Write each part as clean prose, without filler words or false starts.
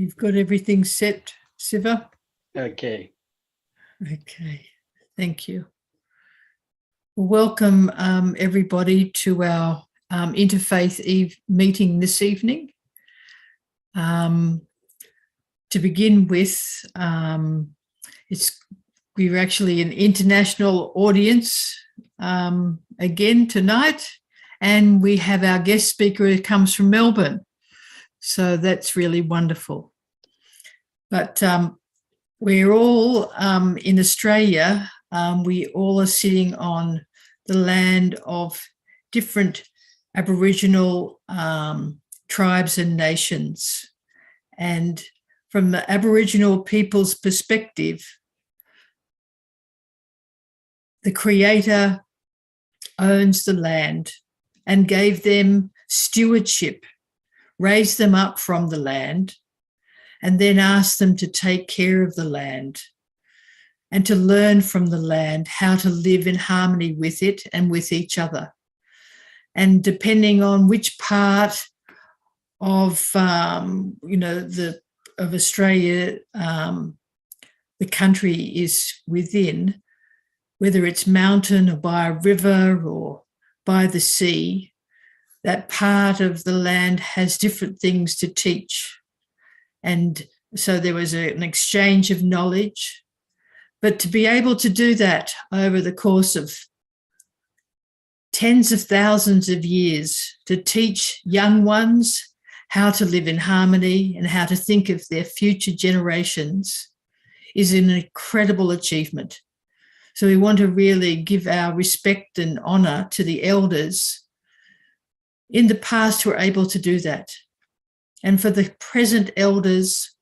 You've got everything set, Siva? Okay. Okay, thank you. Welcome everybody to our Interfaith meeting this evening. To begin with, we're actually an international audience again tonight, and we have our guest speaker who comes from Melbourne. So that's really wonderful. But we're all in Australia, we all are sitting on the land of different Aboriginal tribes and nations. And from the Aboriginal people's perspective, the Creator owns the land and gave them stewardship, raised them up from the land, and then asked them to take care of the land and to learn from the land how to live in harmony with it and with each other. And depending on which part of of Australia the country is within, whether it's mountain or by a river or by the sea, that part of the land has different things to teach. And so there was an exchange of knowledge. But to be able to do that over the course of tens of thousands of years, to teach young ones how to live in harmony and how to think of their future generations, is an incredible achievement. So we want to really give our respect and honour to the elders in the past who were able to do that. And for the present elders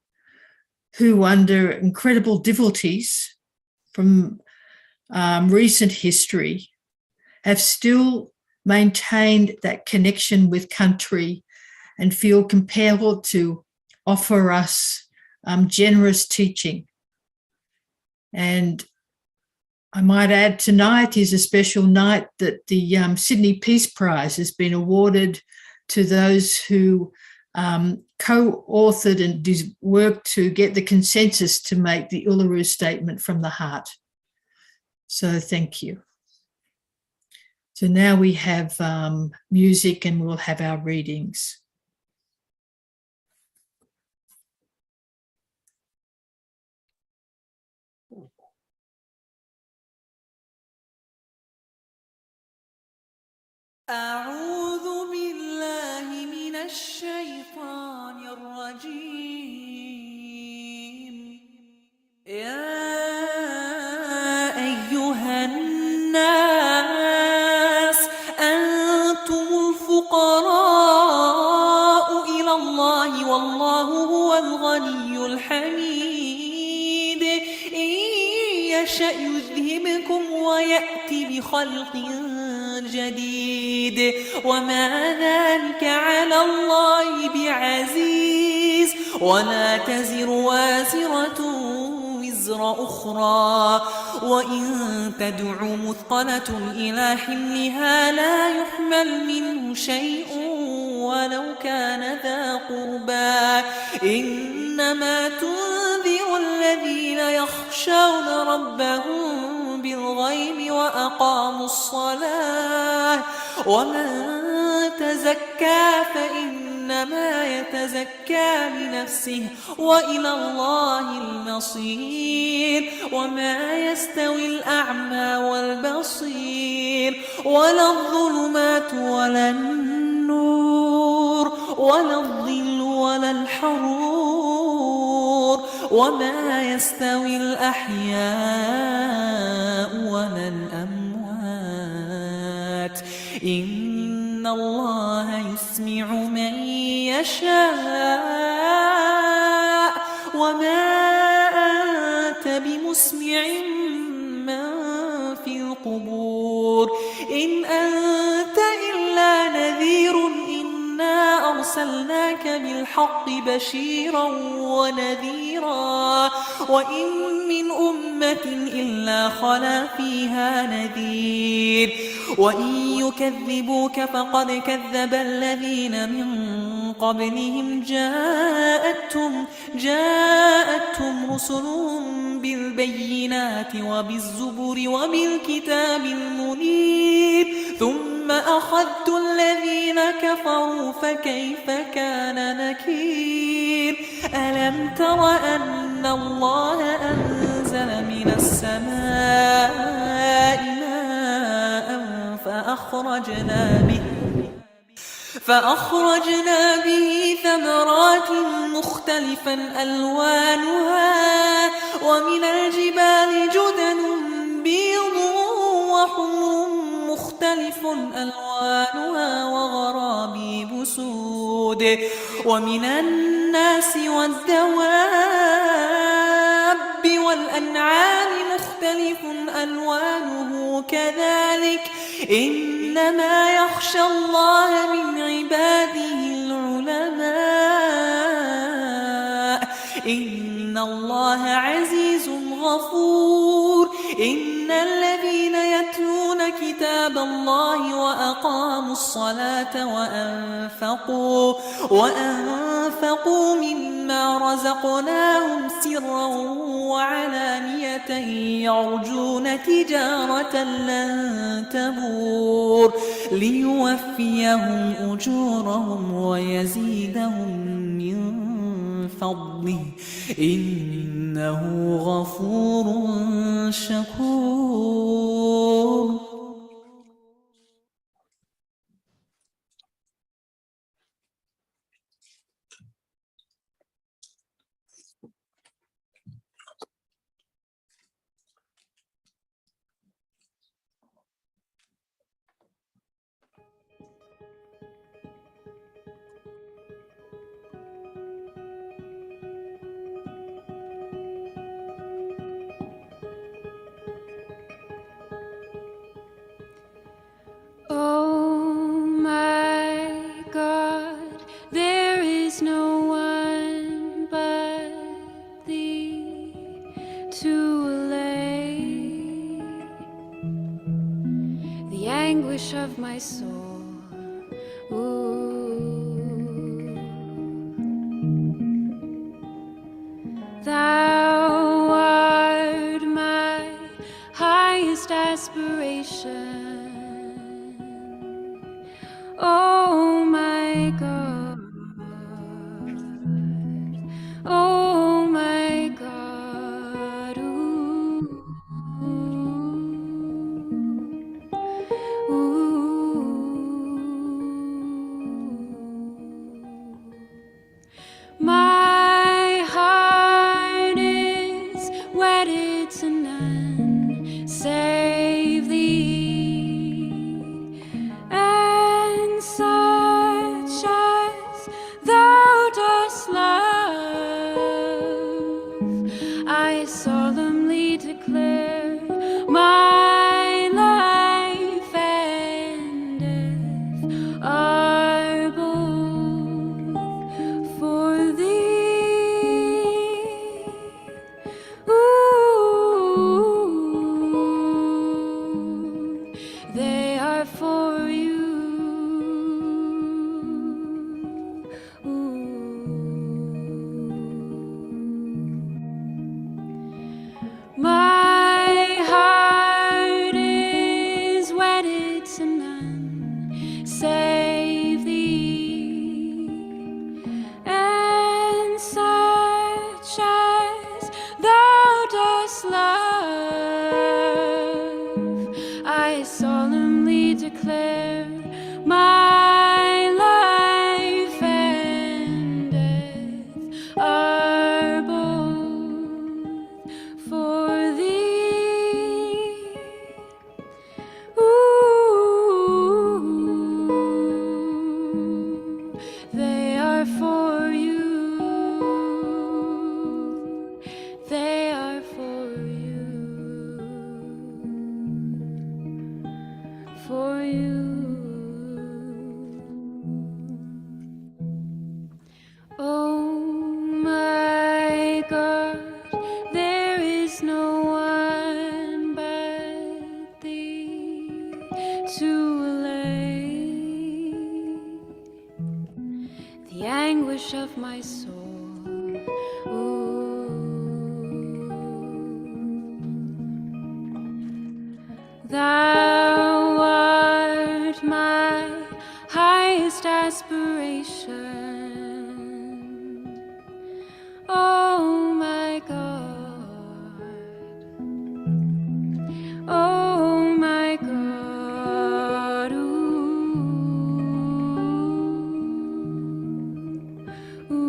who, under incredible difficulties from recent history, have still maintained that connection with country and feel compelled to offer us generous teaching. And I might add, tonight is a special night that the Sydney Peace Prize has been awarded to those who co-authored and worked to get the consensus to make the Uluru Statement from the Heart. So thank you. So now we have music and we'll have our readings. أعوذ بالله من الشيطان الرجيم يا أيها الناس أنتم الفقراء إلى الله والله هو الغني الحميد إن يشأ يذهبكم ويأتي بخلق جديد وما ذلك على الله بعزيز ولا تزر وازرة وزر أخرى وإن تدع مثقلة إلى حملها لا يحمل منه شيء ولو كان ذا قربى إنما تنذر الذين يخشون ربهم بالغيب وأقاموا الصلاة ومن تزكى فإنما يتزكى لنفسه وإلى الله المصير وما يستوي الأعمى والبصير ولا الظلمات ولا النور ولا الظل ولا الحرور وما يستوي الأحياء ولا الأموات إن الله يسمع من يشاء وما أنت بمسمع من في القبور إن أنت إلا نذير إنا أرسلناك بالحق بشيرا ونذيرا وإن من أمة إلا خلا فيها نذير وإن يكذبوك فقد كذب الذين من قبلهم جاءتهم رسلهم بالبينات وبالزبر وبالكتاب المنير ثم أخذت الذين كفروا فكيف كان نكير ألم تر أن الله أنزل من السماء ماء فأخرجنا به ثمرات مختلفا ألوانها ومن الجبال جدد بيض وحمر مختلف ألوانها وغرابيب سود ومن الناس والدواب والأنعام مختلف ألوانه كذلك إنما يخشى الله من عباده العلماء إن الله عزيز غفور إن الذين يتلون كتاب الله وأقاموا الصلاة وأنفقوا مما رزقناهم سرا وعلانية يرجون تجارة لن تبور ليوفيهم أجورهم ويزيدهم من فضله إنه غفور شكور. Oh my God, there is no one but Thee to allay the anguish of my soul. Ooh. Thou art my highest aspiration. Oh my God, oh my God, ooh, ooh, ooh. My heart is wedded to none save Thee, and such as Thou dost love, I solemnly declare my life and death are both for Thee. Ooh, they are for You. Ooh. My heart is wedded to none save Thee, and such as Thou dost love, I solemnly declare my life and death are both for Thee. Ooh, they are for You. They are for You. For You. anguish of my soul. Ooh. Thou art my highest aspiration, oh my God, oh my God. Ooh, ooh.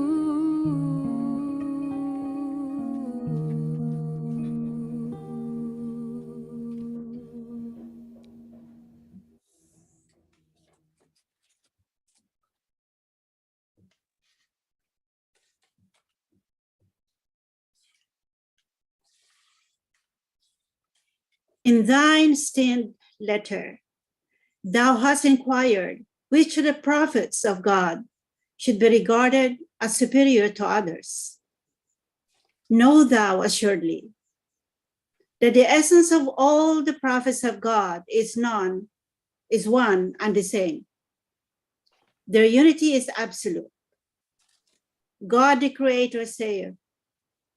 In thine stained letter, thou hast inquired which of the prophets of God should be regarded as superior to others. Know thou assuredly that the essence of all the prophets of God is one and the same. Their unity is absolute. God the Creator saith,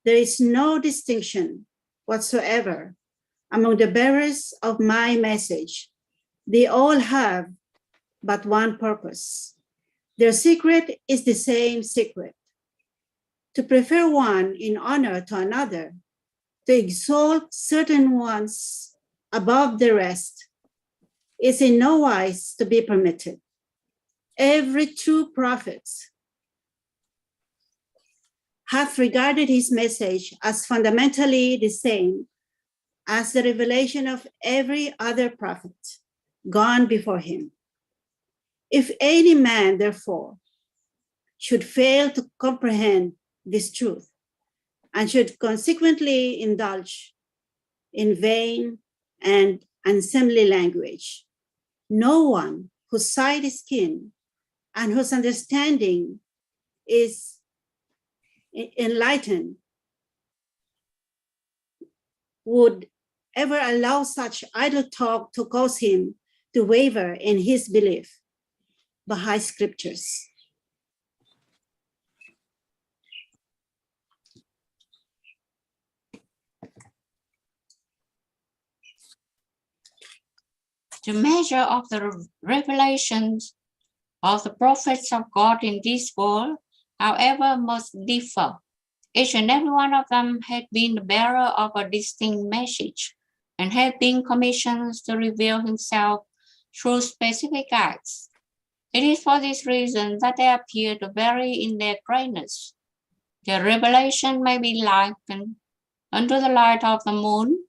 there is no distinction whatsoever among the bearers of my message. They all have but one purpose. Their secret is the same secret: to prefer one in honor to another, to exalt certain ones above the rest, is in no wise to be permitted. Every true prophet hath regarded his message as fundamentally the same as the revelation of every other prophet gone before him. If any man, therefore, should fail to comprehend this truth and should consequently indulge in vain and unseemly language, no one whose sight is keen and whose understanding is enlightened would ever allow such idle talk to cause him to waver in his belief by scriptures. The measure of the revelations of the prophets of God in this world, however, must differ. Each and every one of them had been the bearer of a distinct message and had been commissioned to reveal himself through specific acts. It is for this reason that they appear to vary in their greatness. Their revelation may be likened unto the light of the moon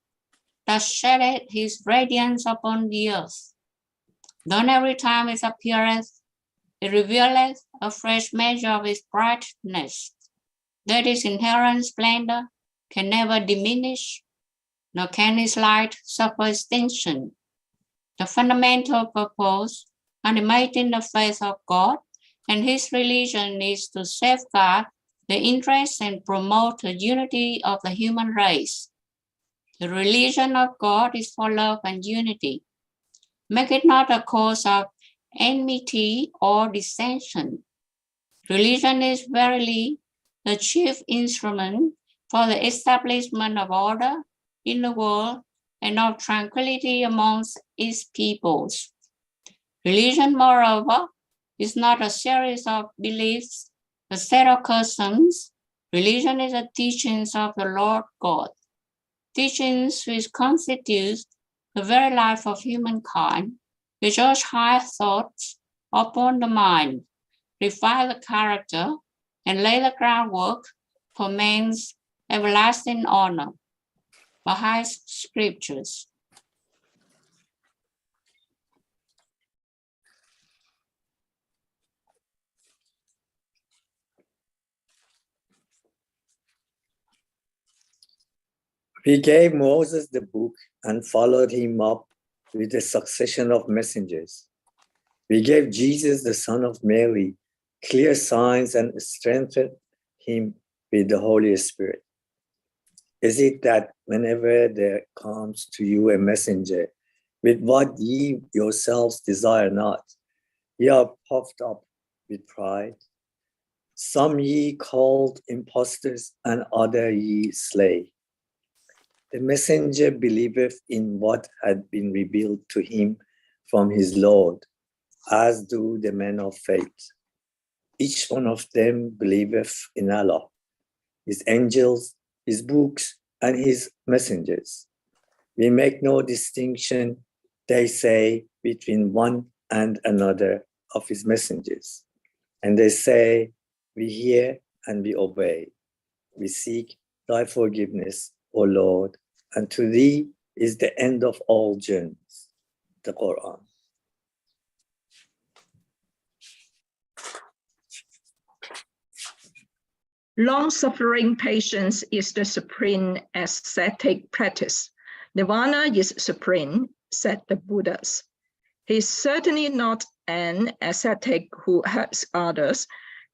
that sheddeth his radiance upon the earth. Then every time it appeareth, it revealeth a fresh measure of its brightness, that its inherent splendor can never diminish, nor can its light suffer extinction. The fundamental purpose animating the faith of God and his religion is to safeguard the interests and promote the unity of the human race. The religion of God is for love and unity. Make it not a cause of enmity or dissension. Religion is verily the chief instrument for the establishment of order in the world and of tranquility amongst its peoples. Religion, moreover, is not a series of beliefs, a set of customs. Religion is the teachings of the Lord God, teachings which constitute the very life of humankind, which urge high thoughts upon the mind, refine the character, and lay the groundwork for man's everlasting honor. Baha'i Scriptures. We gave Moses the book and followed him up with a succession of messengers. We gave Jesus, the Son of Mary, clear signs and strengthened him with the Holy Spirit. Is it that whenever there comes to you a messenger with what ye yourselves desire not, ye are puffed up with pride? Some ye called impostors, and other ye slay. The messenger believeth in what had been revealed to him from his Lord, as do the men of faith. Each one of them believeth in Allah, his angels, his books, and his messengers. We make no distinction, they say, between one and another of his messengers. And they say, we hear and we obey. We seek thy forgiveness, O Lord, and to thee is the end of all journeys. The Quran. Long-suffering patience is the supreme ascetic practice. Nirvana is supreme, said the Buddhas. He is certainly not an ascetic who hurts others,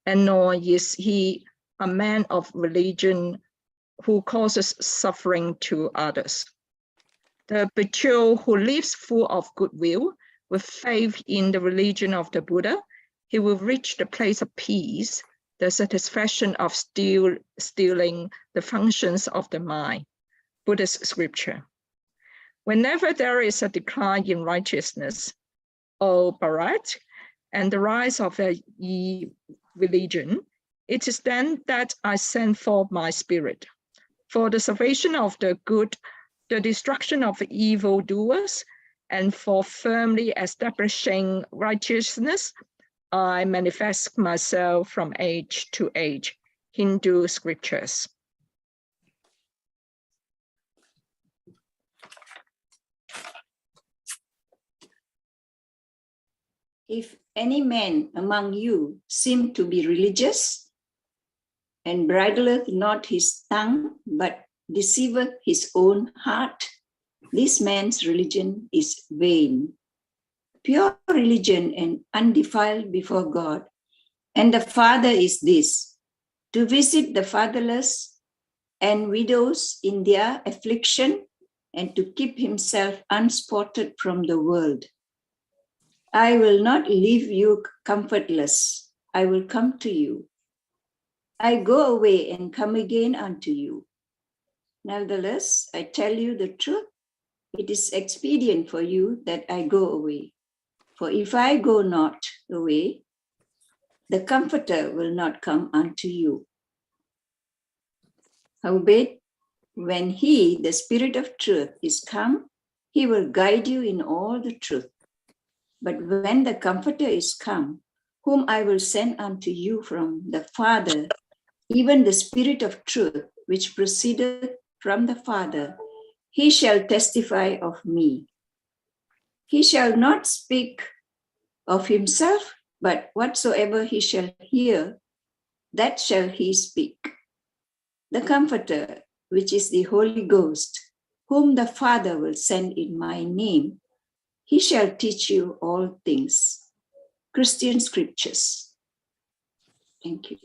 and nor is he a man of religion who causes suffering to others. The bhikkhu who lives full of goodwill, with faith in the religion of the Buddha, he will reach the place of peace, the satisfaction of stilling the functions of the mind. Buddhist scripture. Whenever there is a decline in righteousness, O Bharat, and the rise of the religion, it is then that I send forth my spirit. For the salvation of the good, the destruction of evildoers, and for firmly establishing righteousness, I manifest myself from age to age. Hindu scriptures. If any man among you seem to be religious, and bridleth not his tongue, but deceiveth his own heart, this man's religion is vain. Pure religion and undefiled before God and the Father is this, to visit the fatherless and widows in their affliction, and to keep himself unspotted from the world. I will not leave you comfortless. I will come to you. I go away and come again unto you. Nevertheless, I tell you the truth. It is expedient for you that I go away. For if I go not away, the Comforter will not come unto you. Howbeit, when he, the Spirit of truth, is come, he will guide you in all the truth. But when the Comforter is come, whom I will send unto you from the Father, even the Spirit of truth, which proceedeth from the Father, he shall testify of me. He shall not speak of himself, but whatsoever he shall hear, that shall he speak. The Comforter, which is the Holy Ghost, whom the Father will send in my name, he shall teach you all things. Christian scriptures. Thank you.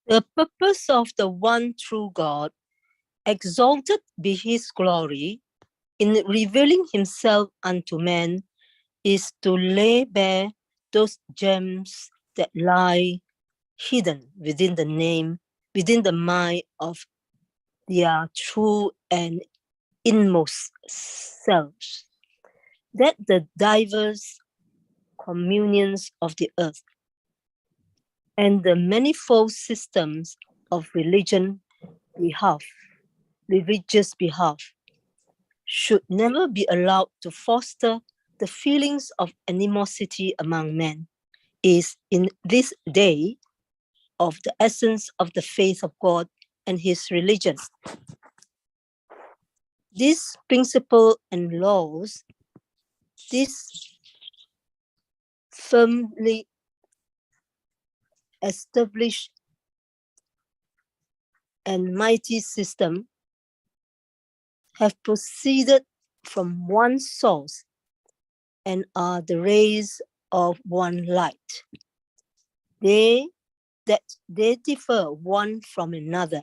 The purpose of the one true God, exalted be his glory, in revealing himself unto man, is to lay bare those gems that lie hidden within the mind of their true and inmost selves, that the diverse communions of the earth and the manifold systems of religious behalf, should never be allowed to foster the feelings of animosity among men, is in this day of the essence of the faith of God and his religion. This principle and laws, this firmly established and mighty system, have proceeded from one source and are the rays of one light. That they differ one from another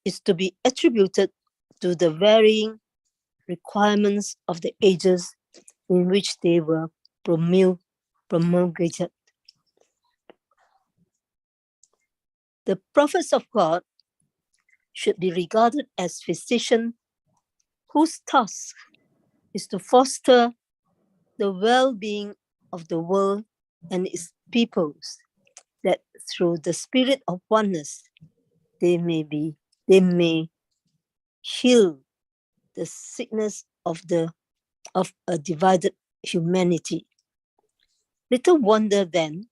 is to be attributed to the varying requirements of the ages in which they were promulgated. The prophets of God should be regarded as physicians whose task is to foster the well-being of the world and its peoples, that through the spirit of oneness, they may heal the sickness of a divided humanity. Little wonder then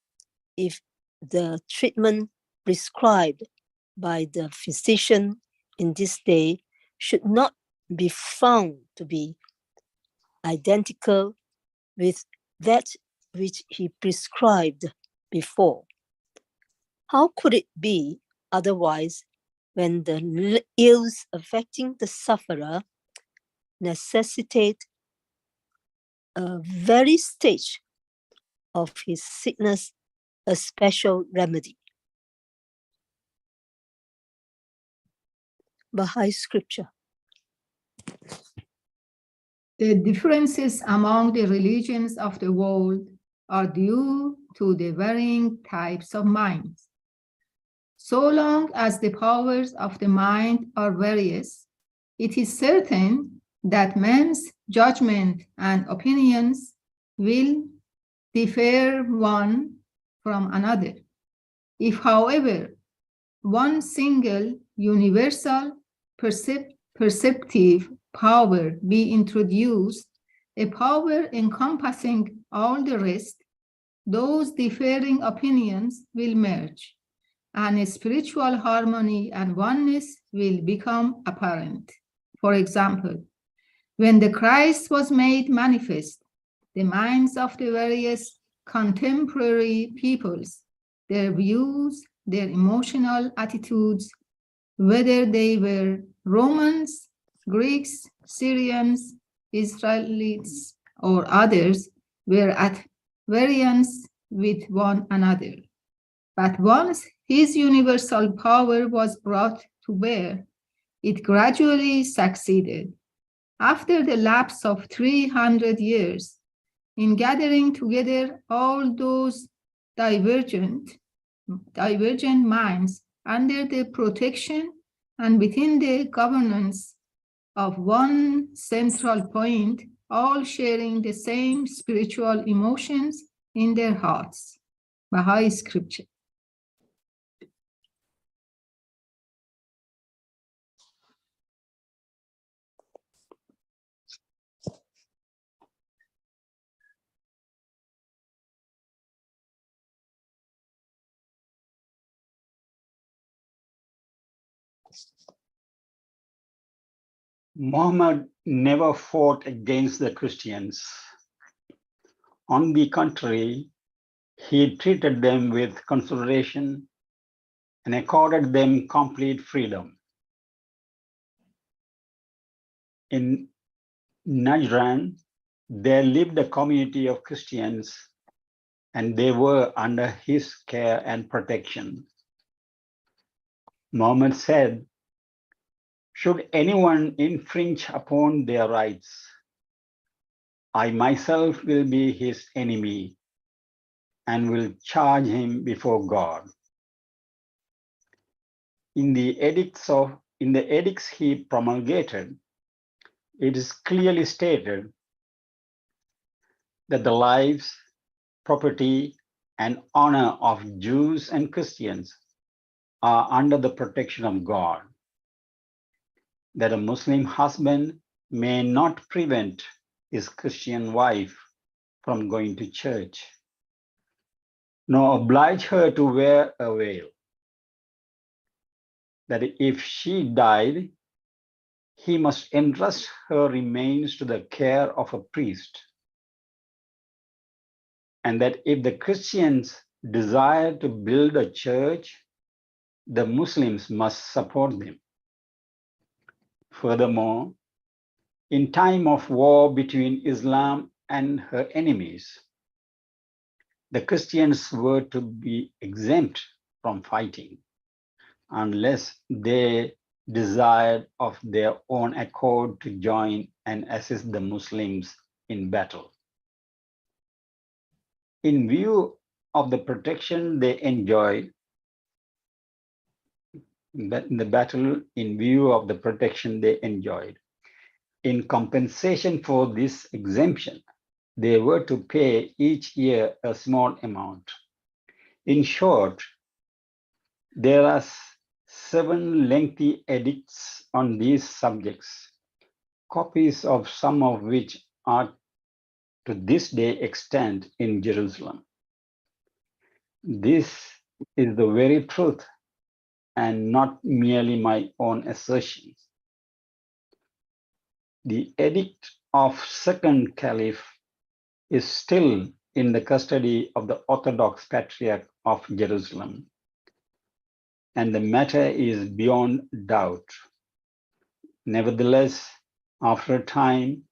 if the treatment prescribed by the physician in this day should not be found to be identical with that which he prescribed before. How could it be otherwise when the ills affecting the sufferer necessitate a very stage of his sickness a special remedy? Baha'i scripture. The differences among the religions of the world are due to the varying types of minds. So long as the powers of the mind are various, it is certain that men's judgment and opinions will differ one from another. If, however, one single universal perceptive power be introduced, a power encompassing all the rest, those differing opinions will merge, and a spiritual harmony and oneness will become apparent. For example, when the Christ was made manifest, the minds of the various contemporary peoples, their views, their emotional attitudes, whether they were Romans, Greeks, Syrians, Israelites, or others, were at variance with one another. But once his universal power was brought to bear, it gradually succeeded. After the lapse of 300 years, in gathering together all those divergent minds under the protection and within the governance of one central point, all sharing the same spiritual emotions in their hearts. Baha'i scripture. Muhammad never fought against the Christians. On the contrary, he treated them with consideration and accorded them complete freedom. In Najran, there lived a community of Christians, and they were under his care and protection. Muhammad said, "Should anyone infringe upon their rights, I myself will be his enemy and will charge him before God." In the edicts he promulgated, it is clearly stated that the lives, property, and honor of Jews and Christians are under the protection of God, that a Muslim husband may not prevent his Christian wife from going to church, nor oblige her to wear a veil, that if she died, he must entrust her remains to the care of a priest, and that if the Christians desire to build a church, the Muslims must support them. Furthermore, in time of war between Islam and her enemies, the Christians were to be exempt from fighting unless they desired of their own accord to join and assist the Muslims in battle. In view of the protection they enjoyed, in the battle, in view of the protection they enjoyed, in compensation for this exemption, they were to pay each year a small amount. In short, there are 7 lengthy edicts on these subjects, copies of some of which are to this day extant in Jerusalem. This is the very truth and not merely my own assertions. The edict of second caliph is still in the custody of the Orthodox Patriarch of Jerusalem, and the matter is beyond doubt. Nevertheless, after a time,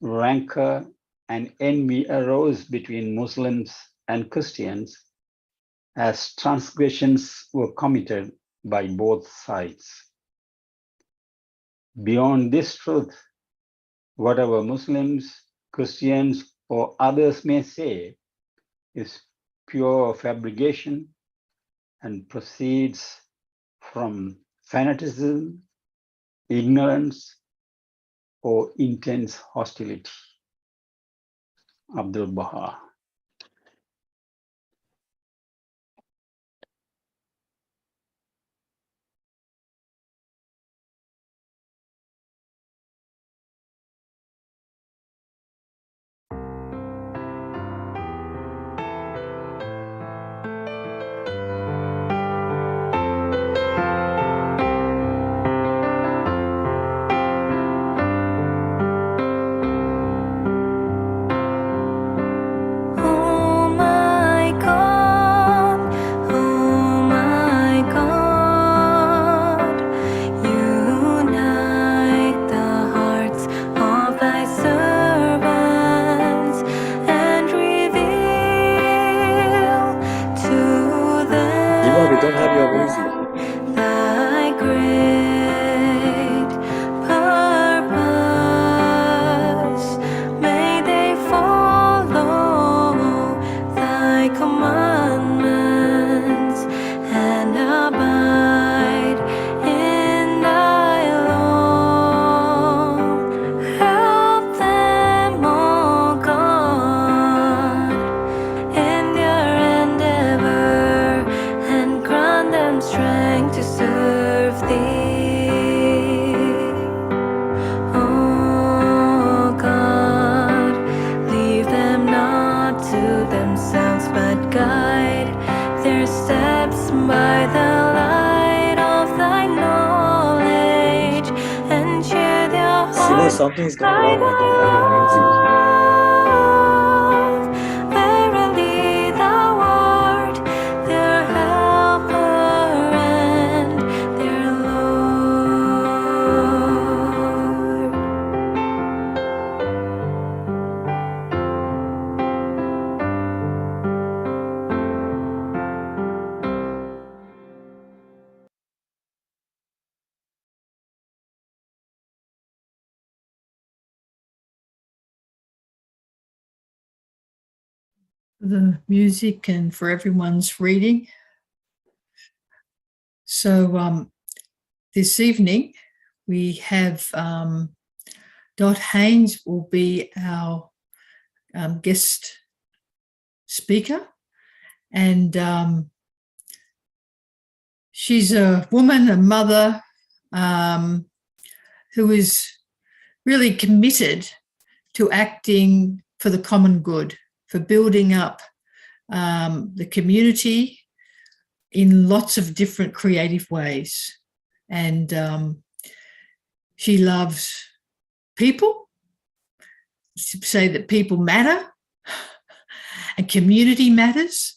rancor and envy arose between Muslims and Christians as transgressions were committed by both sides. Beyond this truth, whatever Muslims, Christians, or others may say is pure fabrication and proceeds from fanaticism, ignorance, or intense hostility. Abdul Baha. Oh my God, unite the hearts of thy servants and reveal to Dima, we don't have your music. them thy great purpose. May they follow thy commandments and abide in thy law. Help them, O God, in their endeavor, and grant them strength to serve thee. Oh God, leave them not to themselves, but guide their steps by the light of thy knowledge, and cheer their Simo, hearts something is going by wrong. I the don't have your music. love. Verily thou art their helper and their Lord. The music and for everyone's reading. So this evening we have Dot Haynes will be our guest speaker, and she's a woman, a mother, who is really committed to acting for the common good, for building up the community in lots of different creative ways. And she loves people, say that people matter and community matters,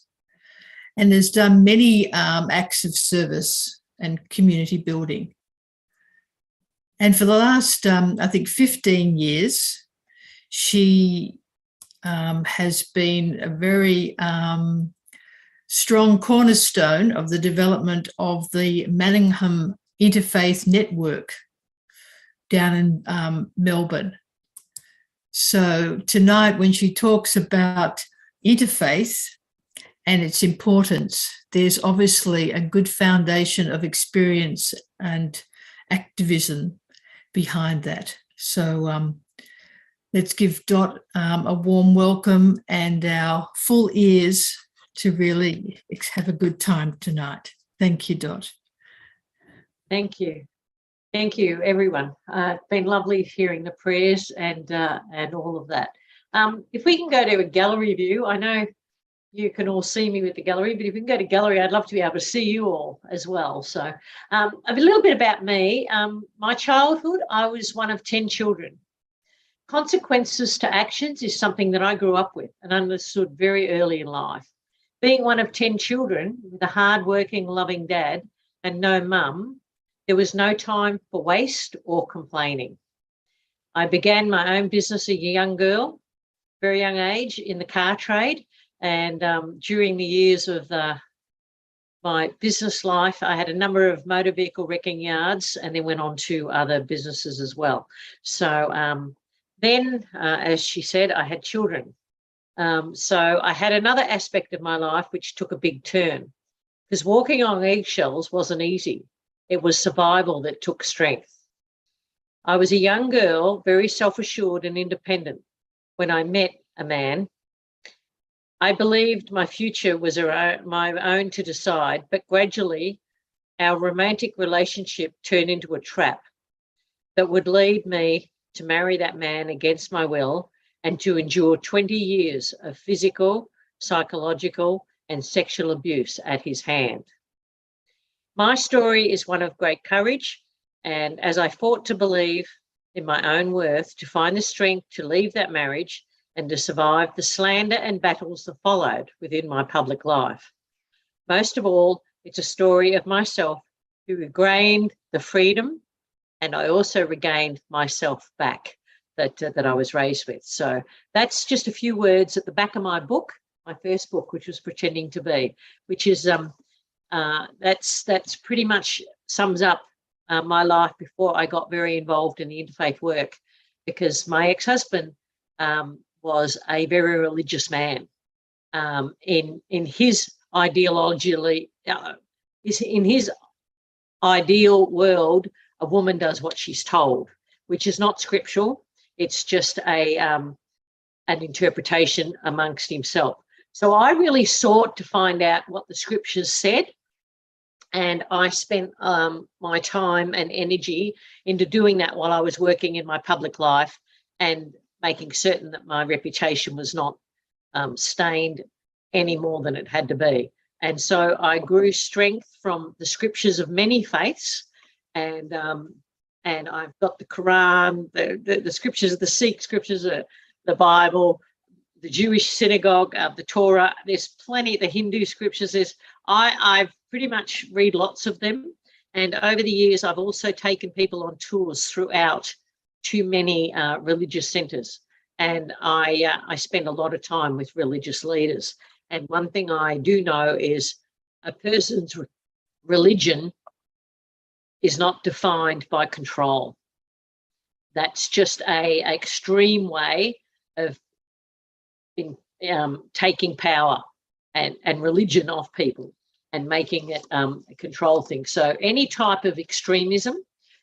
and has done many acts of service and community building. And for the last, I think, 15 years, she has been a very strong cornerstone of the development of the Manningham Interfaith Network down in Melbourne. So tonight, when she talks about interfaith and its importance, there's obviously a good foundation of experience and activism behind that. So let's give Dot a warm welcome and our full ears to really have a good time tonight. Thank you, Dot. Thank you. Thank you, everyone. It's been lovely hearing the prayers and all of that. If we can go to a gallery view, I know you can all see me with the gallery, but if we can go to gallery, I'd love to be able to see you all as well. So a little bit about me. My childhood, I was one of 10 children. Consequences to actions is something that I grew up with and understood very early in life. Being one of 10 children with a hardworking, loving dad and no mum, there was no time for waste or complaining. I began my own business as a young girl, very young age, in the car trade. And during the years of my business life, I had a number of motor vehicle wrecking yards and then went on to other businesses as well. So then, as she said, I had children. So I had another aspect of my life which took a big turn, because walking on eggshells wasn't easy. It was survival that took strength. I was a young girl, very self-assured and independent. When I met a man, I believed my future was my own to decide, but gradually our romantic relationship turned into a trap that would lead me to marry that man against my will and to endure 20 years of physical, psychological, and sexual abuse at his hand. My story is one of great courage, and as I fought to believe in my own worth, to find the strength to leave that marriage and to survive the slander and battles that followed within my public life. Most of all, it's a story of myself who regained the freedom, and I also regained myself back that I was raised with. So that's just a few words at the back of my book, my first book, which was Pretending to Be, which is that's pretty much sums up my life before I got very involved in the interfaith work, because my ex-husband was a very religious man. In his ideologically, in his ideal world, a woman does what she's told, which is not scriptural. It's just an interpretation amongst himself. So I really sought to find out what the scriptures said, and I spent my time and energy into doing that while I was working in my public life and making certain that my reputation was not stained any more than it had to be. And so I grew strength from the scriptures of many faiths, and I've got the Quran, the scriptures of the Sikh scriptures, the Bible, the Jewish synagogue, the Torah. There's plenty, the Hindu scriptures. I've pretty much read lots of them. And over the years, I've also taken people on tours throughout too many religious centres. And I spend a lot of time with religious leaders. And one thing I do know is a person's religion is not defined by control. That's just an extreme way of taking power and religion off people and making it a control thing. So any type of extremism,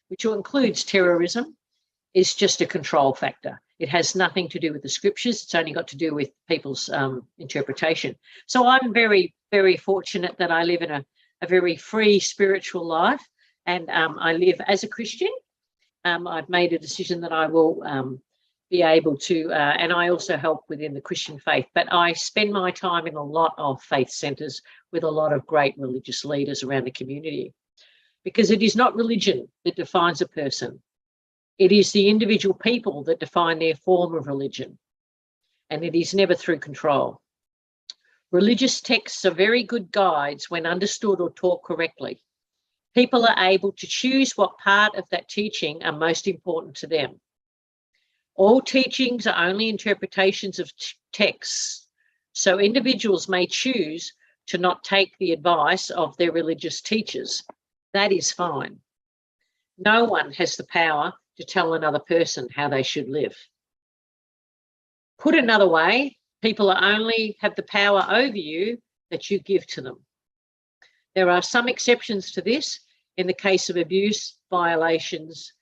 which includes terrorism, is just a control factor. It has nothing to do with the scriptures. It's only got to do with people's interpretation. So I'm very, very fortunate that I live in a very free spiritual life, and I live as a Christian. I've made a decision that I will be able to, and I also help within the Christian faith, but I spend my time in a lot of faith centres with a lot of great religious leaders around the community, because it is not religion that defines a person. It is the individual people that define their form of religion, and it is never through control. Religious texts are very good guides when understood or taught correctly. People are able to choose what part of that teaching are most important to them. All teachings are only interpretations of texts, so individuals may choose to not take the advice of their religious teachers. That is fine. No one has the power to tell another person how they should live. Put another way, people only have the power over you that you give to them. There are some exceptions to this in the case of abuse, violations,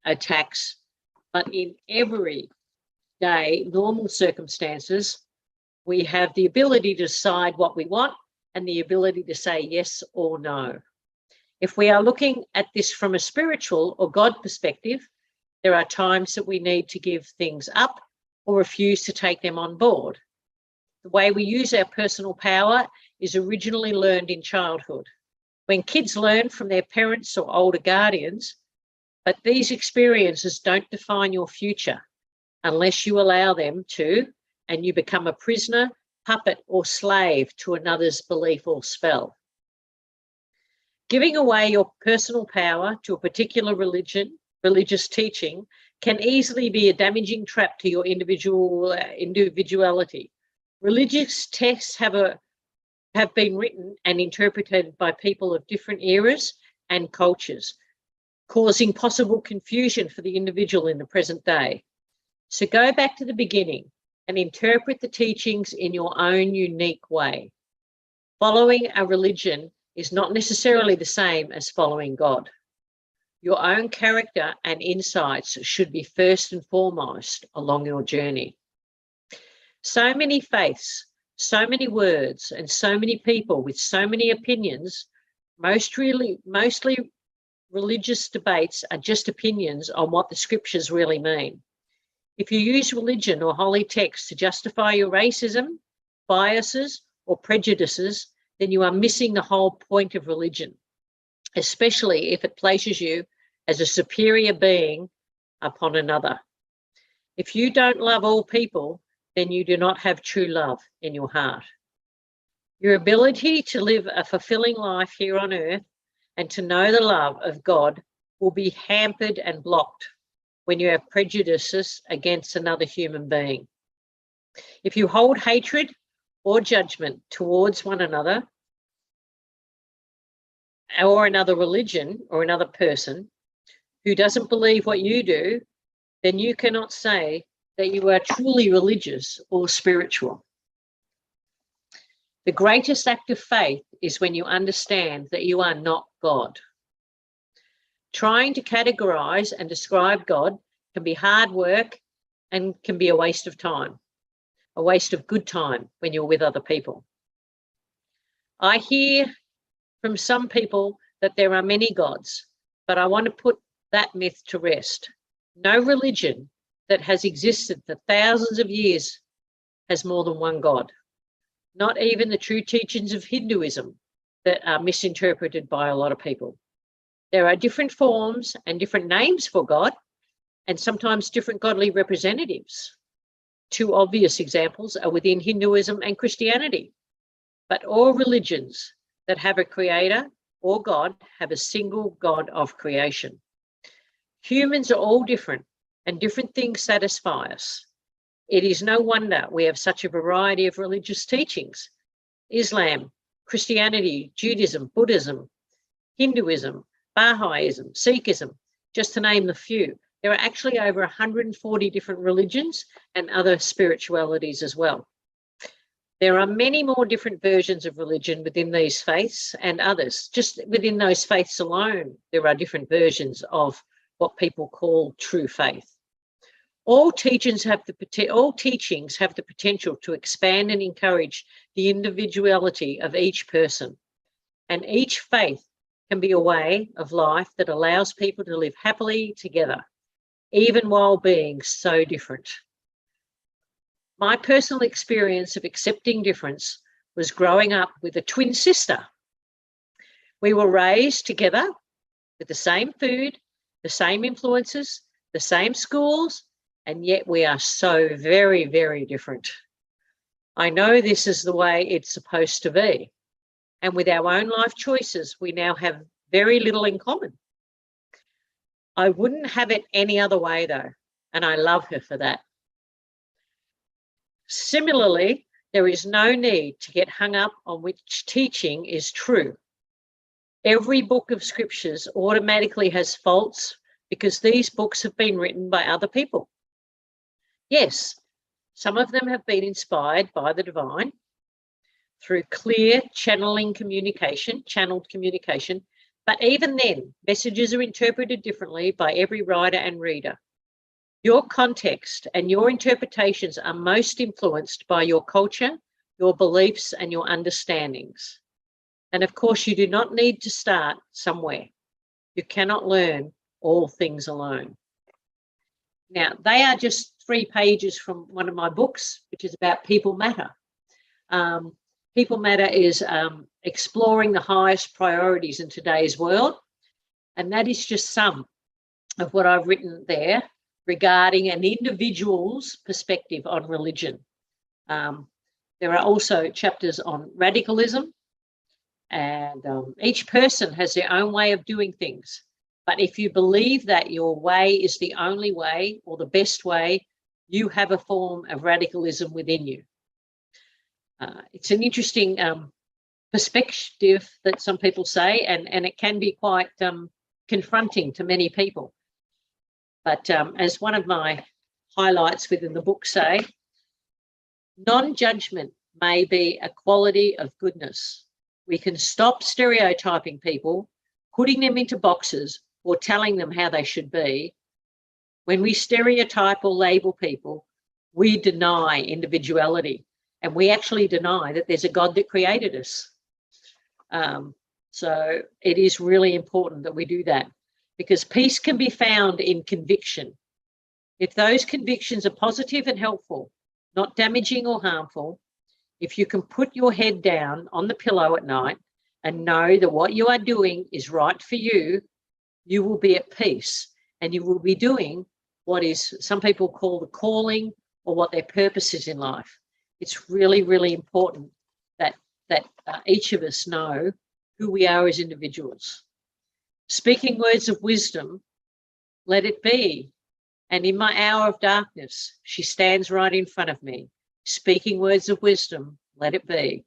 attacks, but in every day, normal circumstances, we have the ability to decide what we want and the ability to say yes or no. If we are looking at this from a spiritual or God perspective, there are times that we need to give things up or refuse to take them on board. The way we use our personal power is originally learned in childhood, when kids learn from their parents or older guardians, but these experiences don't define your future unless you allow them to, and you become a prisoner, puppet, or slave to another's belief or spell. Giving away your personal power to a particular religious teaching can easily be a damaging trap to your individuality. Religious texts have been written and interpreted by people of different eras and cultures, causing possible confusion for the individual in the present day. So go back to the beginning and interpret the teachings in your own unique way. Following a religion is not necessarily the same as following God. Your own character and insights should be first and foremost along your journey. So many faiths, so many words, and so many people with so many opinions, mostly religious debates are just opinions on what the scriptures really mean. If you use religion or holy texts to justify your racism, biases, or prejudices, then you are missing the whole point of religion, especially if it places you as a superior being upon another. If you don't love all people, then you do not have true love in your heart. Your ability to live a fulfilling life here on earth and to know the love of God will be hampered and blocked when you have prejudices against another human being. If you hold hatred or judgment towards one another or another religion or another person who doesn't believe what you do, then you cannot say that you are truly religious or spiritual. The greatest act of faith is when you understand that you are not God. Trying to categorize and describe God can be hard work and can be a waste of time, a waste of good time when you're with other people. I hear from some people that there are many gods, but I want to put that myth to rest. No religion that has existed for thousands of years has more than one God. Not even the true teachings of Hinduism that are misinterpreted by a lot of people. There are different forms and different names for God, and sometimes different godly representatives. Two obvious examples are within Hinduism and Christianity. But all religions that have a creator or God have a single God of creation. Humans are all different, and different things satisfy us. It is no wonder we have such a variety of religious teachings. Islam, Christianity, Judaism, Buddhism, Hinduism, Baha'ism, Sikhism, just to name a few. There are actually over 140 different religions and other spiritualities as well. There are many more different versions of religion within these faiths and others. Just within those faiths alone, there are different versions of what people call true faith. All teachings have the potential to expand and encourage the individuality of each person. And each faith can be a way of life that allows people to live happily together, even while being so different. My personal experience of accepting difference was growing up with a twin sister. We were raised together with the same food, the same influences, the same schools, and yet we are so very, very different. I know this is the way it's supposed to be. And with our own life choices, we now have very little in common. I wouldn't have it any other way though, and I love her for that. Similarly, there is no need to get hung up on which teaching is true. Every book of scriptures automatically has faults because these books have been written by other people. Yes, some of them have been inspired by the divine through clear channeled communication, but even then, messages are interpreted differently by every writer and reader. Your context and your interpretations are most influenced by your culture, your beliefs, and your understandings. And of course, you do not need to start somewhere. You cannot learn all things alone. Now, they are just 3 pages from one of my books, which is about people matter. People matter is exploring the highest priorities in today's world. And that is just some of what I've written there regarding an individual's perspective on religion. There are also chapters on radicalism, and each person has their own way of doing things. But if you believe that your way is the only way or the best way, you have a form of radicalism within you. It's an interesting perspective that some people say, and it can be quite confronting to many people. But as one of my highlights within the book say, non-judgment may be a quality of goodness. We can stop stereotyping people, putting them into boxes, or telling them how they should be. When we stereotype or label people, we deny individuality, and we actually deny that there's a God that created us. So it is really important that we do that, because peace can be found in conviction. If those convictions are positive and helpful, not damaging or harmful, if you can put your head down on the pillow at night and know that what you are doing is right for you, you will be at peace, and you will be doing what is some people call the calling, or what their purpose is in life. It's really, really important that each of us know who we are as individuals. Speaking words of wisdom, let it be. And in my hour of darkness, she stands right in front of me. Speaking words of wisdom, let it be.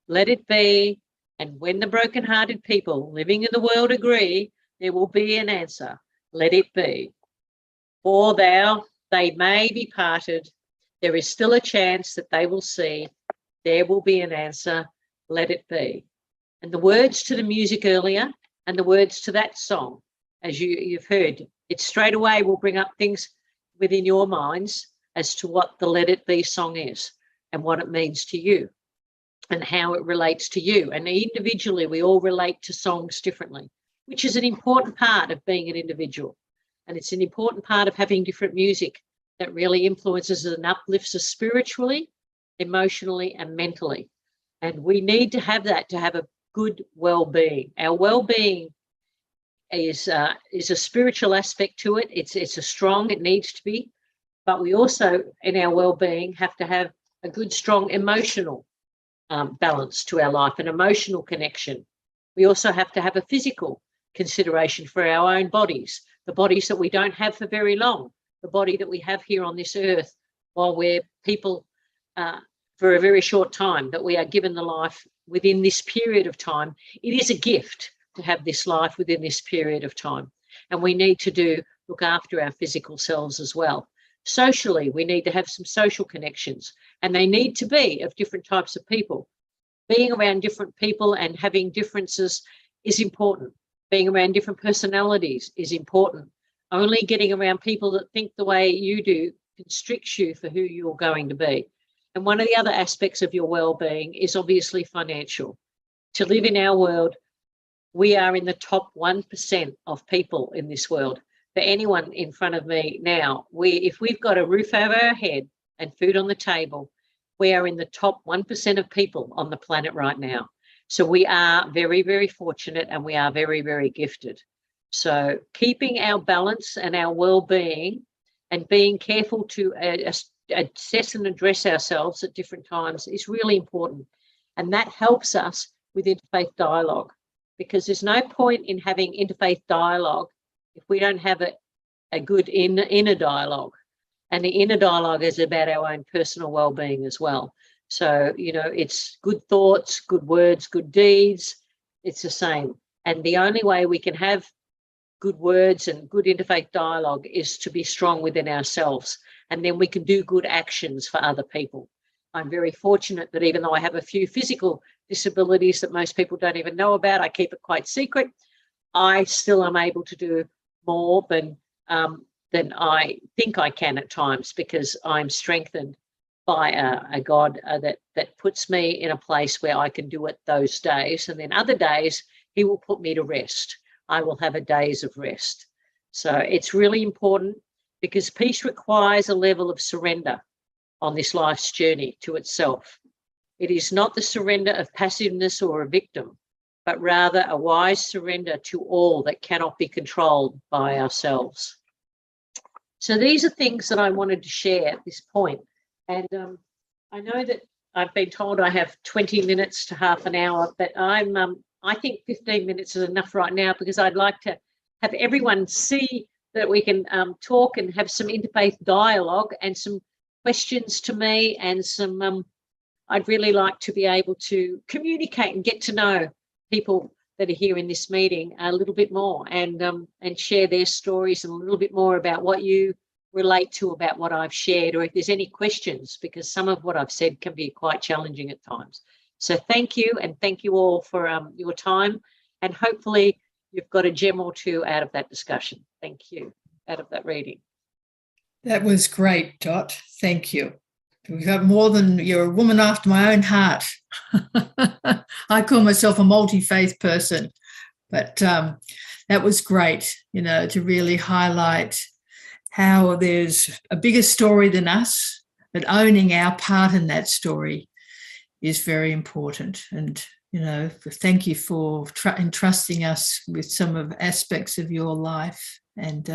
Let it be. And when the broken-hearted people living in the world agree, there will be an answer. Let it be. For they may be parted. There is still a chance that they will see. There will be an answer. Let it be. And the words to the music earlier and the words to that song, as you've heard, it straight away will bring up things within your minds as to what the Let It Be song is and what it means to you and how it relates to you. And individually, we all relate to songs differently, which is an important part of being an individual. And it's an important part of having different music that really influences and uplifts us spiritually, emotionally, and mentally. And we need to have that to have a good well-being. Our well-being is a spiritual aspect to it. It's a strong, it needs to be, but we also, in our well-being, have to have a good, strong emotional balance to our life, an emotional connection. We also have to have a physical consideration for our own bodies, the bodies that we don't have for very long, the body that we have here on this earth while we're people for a very short time, that we are given the life within this period of time. It is a gift to have this life within this period of time. And we need to look after our physical selves as well. Socially, we need to have some social connections, and they need to be of different types of people. Being around different people and having differences is important. Being around different personalities is important. Only getting around people that think the way you do constricts you for who you're going to be. And one of the other aspects of your well-being is obviously financial. To live in our world, we are in the top 1% of people in this world. For anyone in front of me now, if we've got a roof over our head and food on the table, we are in the top 1% of people on the planet right now. So we are very, very fortunate, and we are very, very gifted. So keeping our balance and our well-being and being careful to assess and address ourselves at different times is really important. And that helps us with interfaith dialogue, because there's no point in having interfaith dialogue if we don't have a good inner dialogue. And the inner dialogue is about our own personal well-being as well. So, it's good thoughts, good words, good deeds. It's the same. And the only way we can have good words and good interfaith dialogue is to be strong within ourselves. And then we can do good actions for other people. I'm very fortunate that even though I have a few physical disabilities that most people don't even know about, I keep it quite secret, I still am able to do more than I think I can at times, because I'm strengthened by a God that puts me in a place where I can do it those days. And then other days, he will put me to rest. I will have a days of rest. So it's really important, because peace requires a level of surrender on this life's journey to itself. It is not the surrender of passiveness or a victim, but rather a wise surrender to all that cannot be controlled by ourselves. So these are things that I wanted to share at this point. And I know that I've been told I have 20 minutes to half an hour, but I think 15 minutes is enough right now, because I'd like to have everyone see that we can talk and have some interfaith dialogue and some questions to me, and some I'd really like to be able to communicate and get to know people that are here in this meeting a little bit more, and share their stories and a little bit more about what you relate to about what I've shared, or if there's any questions, because some of what I've said can be quite challenging at times. So thank you, and thank you all for your time, and hopefully you've got a gem or two out of that discussion. Thank you, out of that reading. That was great, Dot. Thank you. We've got more than, you're a woman after my own heart. I call myself a multi-faith person, but that was great, to really highlight how there's a bigger story than us, but owning our part in that story is very important. And, thank you for entrusting us with some of aspects of your life. And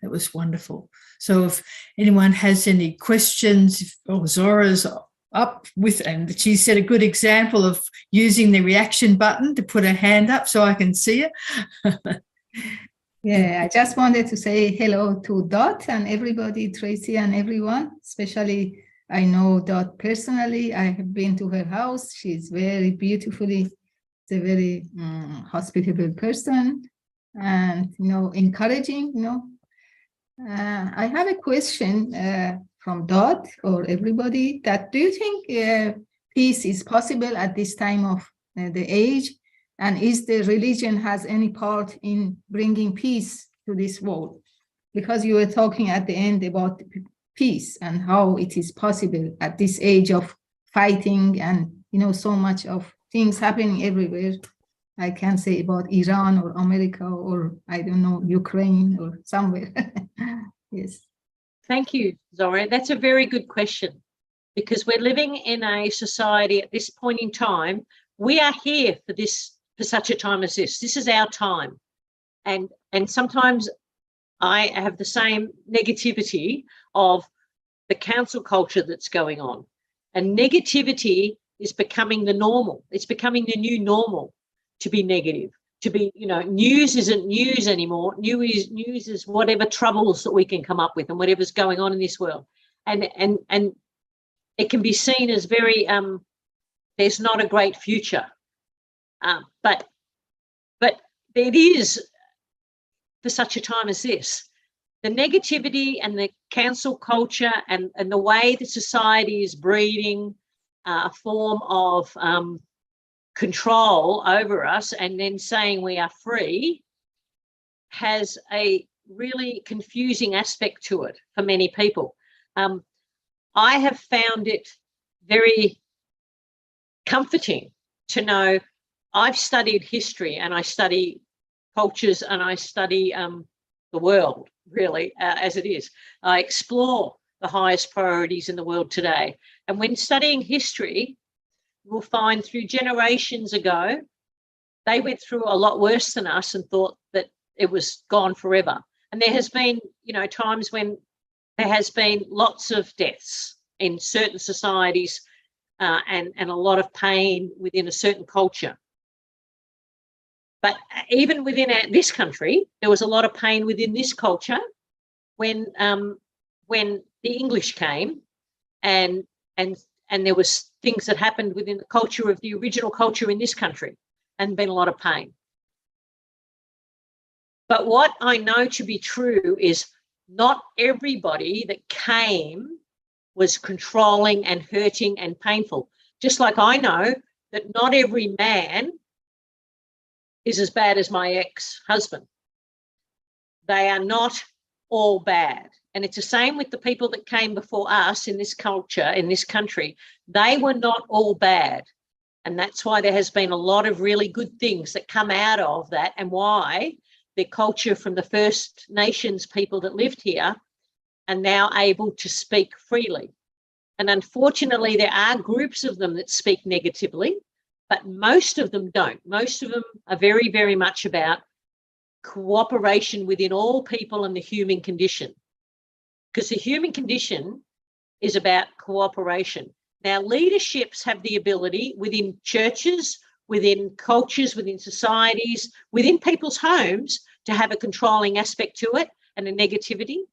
it was wonderful. So if anyone has any questions, Zora's up with, and she set a good example of using the reaction button to put her hand up so I can see it. Yeah, I just wanted to say hello to Dot and everybody, Tracy and everyone, especially I know Dot personally. I have been to her house. She's very beautifully, a very hospitable person, and, encouraging, I have a question from Dot or everybody, that do you think peace is possible at this time of the age? And is the religion has any part in bringing peace to this world? Because you were talking at the end about peace and how it is possible at this age of fighting and, so much of things happening everywhere. I can say about Iran or America or, I don't know, Ukraine or somewhere. Yes. Thank you, Zora. That's a very good question, because we're living in a society at this point in time. We are here for such a time as this. This is our time. And sometimes I have the same negativity of the council culture that's going on. And negativity is becoming the normal. It's becoming the new normal to be negative, to be, news isn't news anymore. News is whatever troubles that we can come up with and whatever's going on in this world. And it can be seen as very, there's not a great future. But it is for such a time as this. The negativity and the cancel culture and the way the society is breeding a form of control over us and then saying we are free has a really confusing aspect to it for many people. I have found it very comforting to know I've studied history and I study cultures and I study the world, really, as it is. I explore the highest priorities in the world today. And when studying history, we'll find through generations ago, they went through a lot worse than us and thought that it was gone forever. And there has been, times when there has been lots of deaths in certain societies and a lot of pain within a certain culture. But even within this country, there was a lot of pain within this culture when the English came, and there was things that happened within the culture of the original culture in this country. and been a lot of pain. But what I know to be true is not everybody that came was controlling and hurting and painful. Just like I know that not every man is as bad as my ex-husband. They are not all bad. And it's the same with the people that came before us in this culture, in this country. They were not all bad. And that's why there has been a lot of really good things that come out of that, and why the culture from the First Nations people that lived here are now able to speak freely. And unfortunately, there are groups of them that speak negatively, but most of them don't. Most of them are very, very much about cooperation within all people and the human condition. Because the human condition is about cooperation. Now, leaderships have the ability within churches, within cultures, within societies, within people's homes to have a controlling aspect to it and a negativity.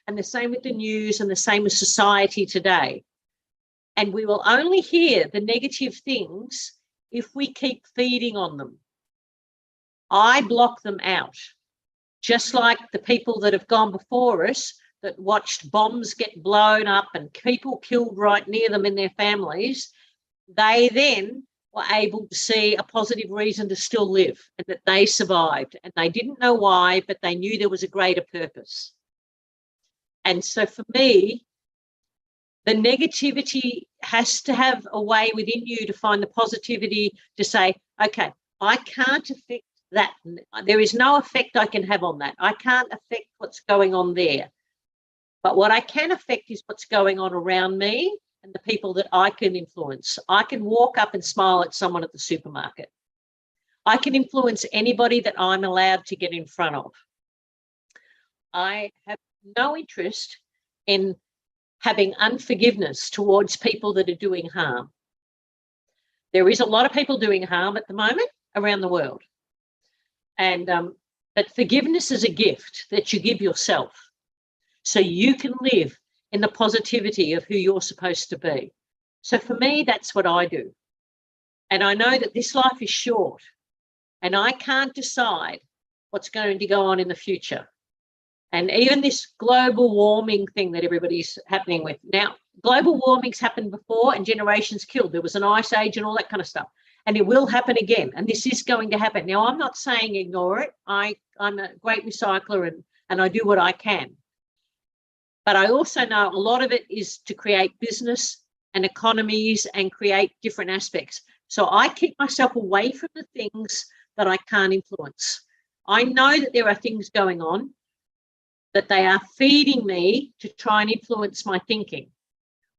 And the same with the news, and the same with society today. And we will only hear the negative things if we keep feeding on them. I block them out, just like the people that have gone before us that watched bombs get blown up and people killed right near them in their families. They then were able to see a positive reason to still live, and that they survived, and they didn't know why, but they knew there was a greater purpose. And so for me, the negativity has to have a way within you to find the positivity to say, okay, I can't affect that. There is no effect I can have on that. I can't affect what's going on there. But what I can affect is what's going on around me and the people that I can influence. I can walk up and smile at someone at the supermarket. I can influence anybody that I'm allowed to get in front of. I have no interest in having unforgiveness towards people that are doing harm. There is a lot of people doing harm at the moment around the world. And but forgiveness is a gift that you give yourself, so you can live in the positivity of who you're supposed to be. So for me, that's what I do. And I know that this life is short, and I can't decide what's going to go on in the future. And even this global warming thing that everybody's happening with. Now, global warming's happened before and generations killed. There was an ice age and all that kind of stuff. And it will happen again. And this is going to happen. Now, I'm not saying ignore it. I'm a great recycler and I do what I can. But I also know a lot of it is to create business and economies and create different aspects. So I keep myself away from the things that I can't influence. I know that there are things going on that they are feeding me to try and influence my thinking.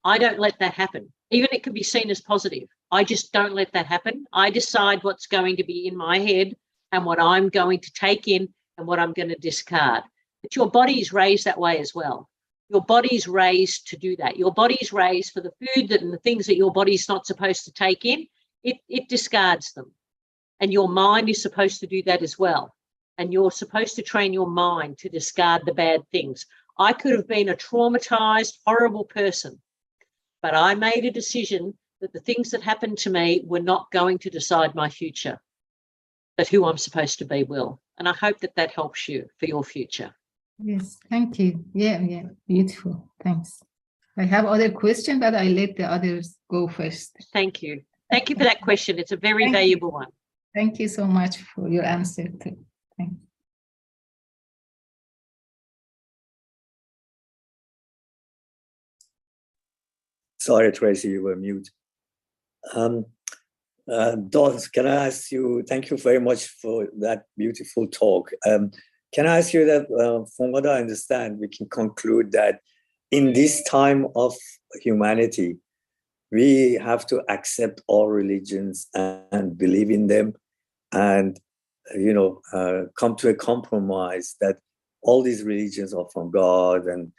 I don't let that happen. Even it can be seen as positive. I just don't let that happen. I decide what's going to be in my head and what I'm going to take in and what I'm going to discard. But your body is raised that way as well. Your body's raised to do that. Your body's raised for the food and the things that your body's not supposed to take in, it discards them. And your mind is supposed to do that as well. And you're supposed to train your mind to discard the bad things. I could have been a traumatized, horrible person, but I made a decision that the things that happened to me were not going to decide my future, but who I'm supposed to be will. And I hope that that helps you for your future. Yes, thank you. Yeah, beautiful. Thanks. I have other questions, but I let the others go first. Thank you. Thank you for that question. It's a very valuable one. Thank you so much for your answer too. Thanks. Sorry, Tracy, you were mute. Dot, can I ask you, thank you very much for that beautiful talk. Can I ask you that, from what I understand, we can conclude that in this time of humanity, we have to accept all religions and believe in them and, come to a compromise that all these religions are from God and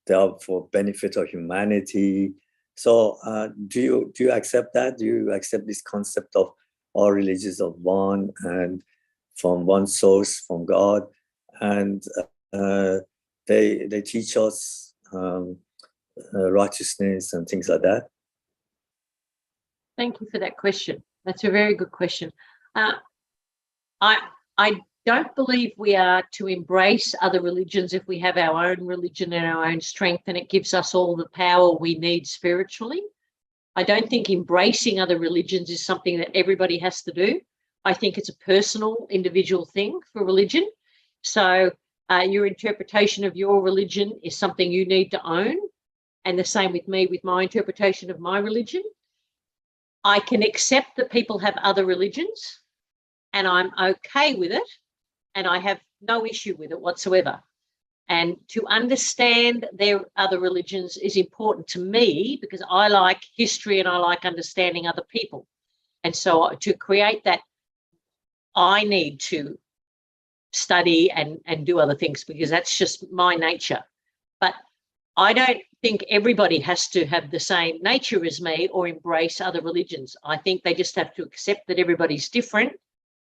they are for benefit of humanity. So do you accept that? Do you accept this concept of all religions of one and from one source, from God? And they teach us righteousness and things like that? Thank you for that question. That's a very good question. I don't believe we are to embrace other religions if we have our own religion and our own strength, and it gives us all the power we need spiritually. I don't think embracing other religions is something that everybody has to do. I think it's a personal, individual thing for religion. So your interpretation of your religion is something you need to own. And the same with me, with my interpretation of my religion. I can accept that people have other religions, and I'm okay with it, and I have no issue with it whatsoever. And to understand their other religions is important to me because I like history and I like understanding other people. And so to create that, I need to study and do other things because that's just my nature. But I don't think everybody has to have the same nature as me or embrace other religions. I think they just have to accept that everybody's different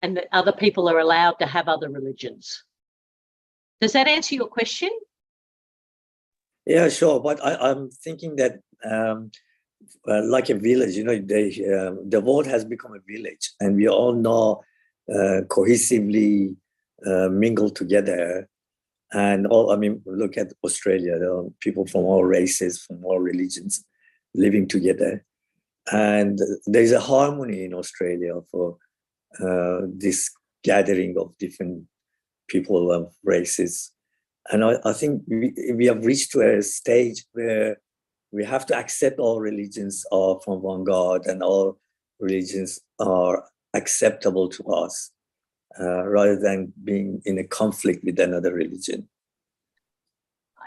and that other people are allowed to have other religions. Does that answer your question? Yeah, sure. But I'm thinking that like a village, you know, the world has become a village, and we all know cohesively mingle together. And I mean, look at Australia. There are people from all races, from all religions living together. And there's a harmony in Australia for this gathering of different people of races. And I think we have reached to a stage where we have to accept all religions are from one God and all religions are acceptable to us, rather than being in a conflict with another religion.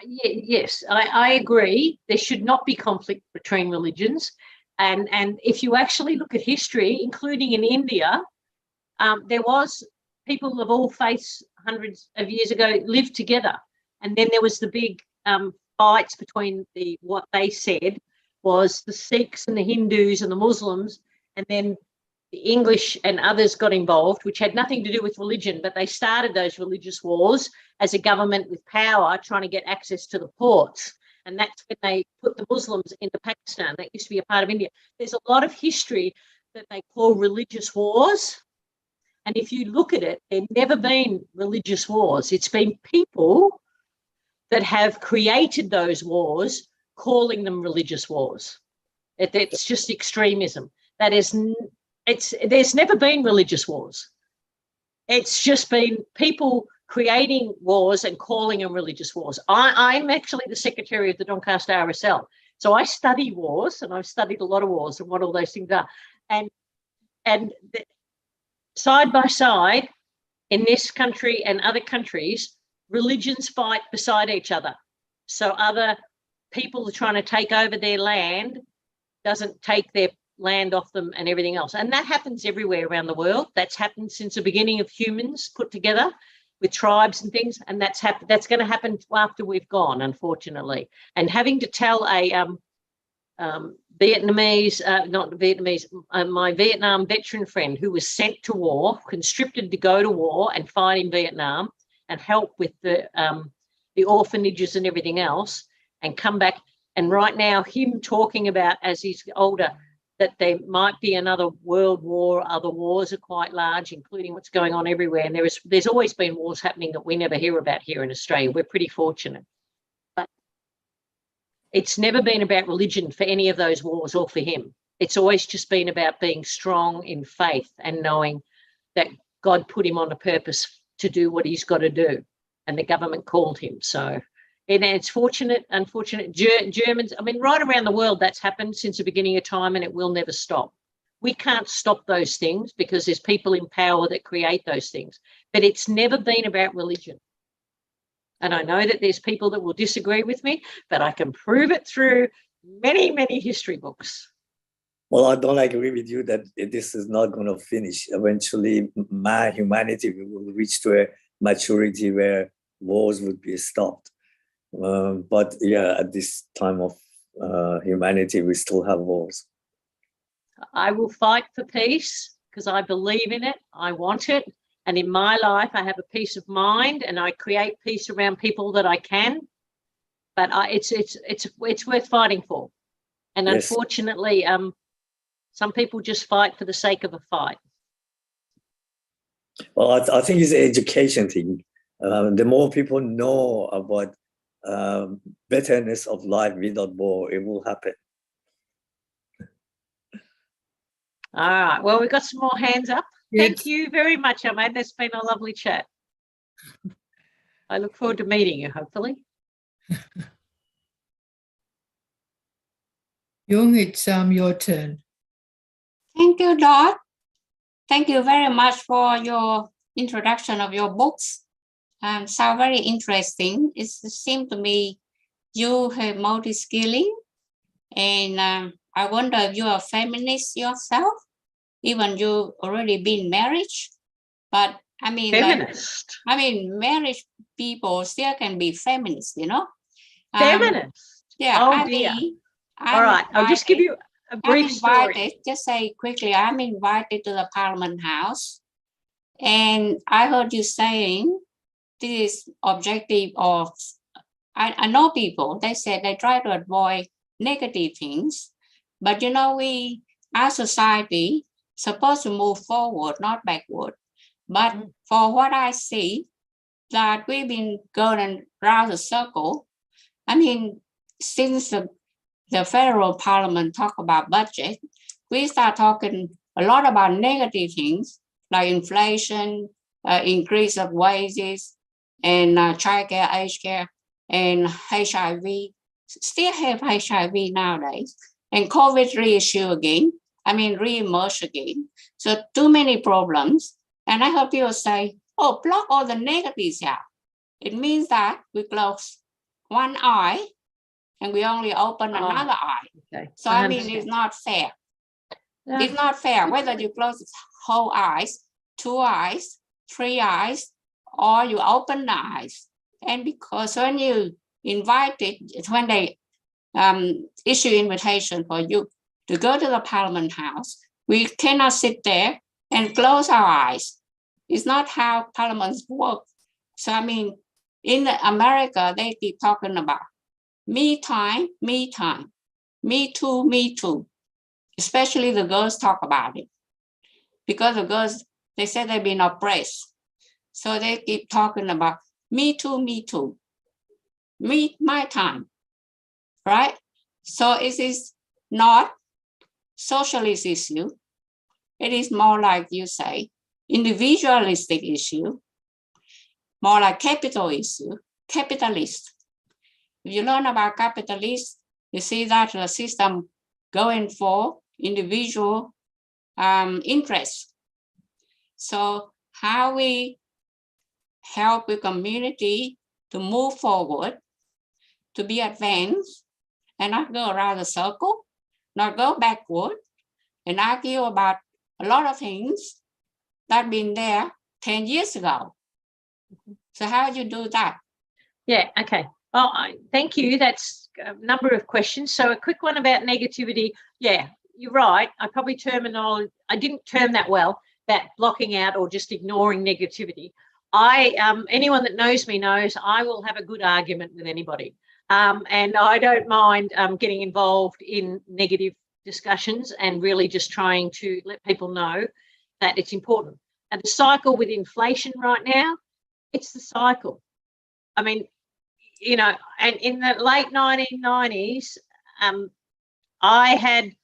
Yes, I agree. There should not be conflict between religions. And if you actually look at history, including in India, there was people of all faiths hundreds of years ago lived together. And then there was the big fights between what they said was the Sikhs and the Hindus and the Muslims, and then the English and others got involved, which had nothing to do with religion, but they started those religious wars as a government with power trying to get access to the ports. And that's when they put the Muslims into Pakistan. That used to be a part of India. There's a lot of history that they call religious wars. And if you look at it, there've never been religious wars. It's been people that have created those wars, calling them religious wars. It's just extremism. There's never been religious wars. It's just been people creating wars and calling them religious wars. I'm actually the secretary of the Doncaster RSL. So I study wars, and I've studied a lot of wars and what all those things are. And side by side, in this country and other countries, religions fight beside each other. So other people are trying to take over their land, doesn't take their land off them and everything else. And that happens everywhere around the world. That's happened since the beginning of humans put together with tribes and things. And that's going to happen after we've gone, unfortunately. And having to tell a my Vietnam veteran friend who was sent to war, conscripted to go to war and fight in Vietnam and help with the orphanages and everything else, and come back. And right now, him talking about, as he's older, that there might be another world war. Other wars are quite large, including what's going on everywhere. And there's always been wars happening that we never hear about here in Australia. We're pretty fortunate. But it's never been about religion for any of those wars or for him. It's always just been about being strong in faith and knowing that God put him on a purpose to do what he's got to do. And the government called him. So and it's unfortunate. Germans, I mean, right around the world, that's happened since the beginning of time, and it will never stop. We can't stop those things because there's people in power that create those things. But it's never been about religion. And I know that there's people that will disagree with me, but I can prove it through many, many history books. Well, I don't agree with you that this is not going to finish. Eventually, humanity will reach to a maturity where wars would be stopped. But yeah, at this time of humanity, we still have wars. I will fight for peace because I believe in it. I want it. And in my life, I have a peace of mind, and I create peace around people that I can. But it's worth fighting for. And Yes. unfortunately, Some people just fight for the sake of a fight. Well, I think it's an education thing. The more people know about betterness of life without war, it will happen. All right. Well, we've got some more hands up. Yes. Thank you very much, Ahmed. That's been a lovely chat. I look forward to meeting you, hopefully. Jung, it's your turn. Thank you, Dot. Thank you very much for your introduction of your books. Sound very interesting. It seemed to me you have multi-skilling, and I wonder if you are a feminist yourself, even you already been married. But I mean, Feminist. Marriage people still can be feminists, you know. Feminist. Yeah. Oh dear. All right. I'll just give you a brief story. Just say quickly, I'm invited to the Parliament House, and I heard you saying this objective of, I know people, they said they try to avoid negative things, but you know, our society supposed to move forward, not backward. But for what I see, that we've been going around the circle. I mean, since the federal parliament talk about budget, we start talking a lot about negative things like inflation, increase of wages, and childcare, aged care, and HIV. Still have HIV nowadays, and COVID reissue again. Re-emerge again. So too many problems. And I heard people say, oh, block all the negatives out. It means that we close one eye and we only open another eye. Okay. So it's not fair. Yeah. It's not fair whether you close the whole eyes, 2 eyes, 3 eyes, or you open the eyes. And because when you when they issue invitation for you to go to the Parliament House, we cannot sit there and close our eyes. It's not how parliaments work. So in America, they keep talking about me time, me time, me too, me too. Especially the girls talk about it. Because the girls, they say they've been oppressed. So they keep talking about me too, me too. My time, right? So it is not socialist issue. It is more like you say, individualistic issue, more like capital issue, capitalist. If you learn about capitalist, you see that the system going for individual interests. So how we help the community to move forward, to be advanced, and not go around the circle, not go backward, and argue about a lot of things that been there 10 years ago. So how do you do that? Yeah, okay. Well, thank you. That's a number of questions. So a quick one about negativity. Yeah, you're right. I didn't term that well, that blocking out or just ignoring negativity. Anyone that knows me knows I will have a good argument with anybody. And I don't mind getting involved in negative discussions and really just trying to let people know that it's important. And the cycle with inflation right now, it's the cycle. And in the late 1990s, I had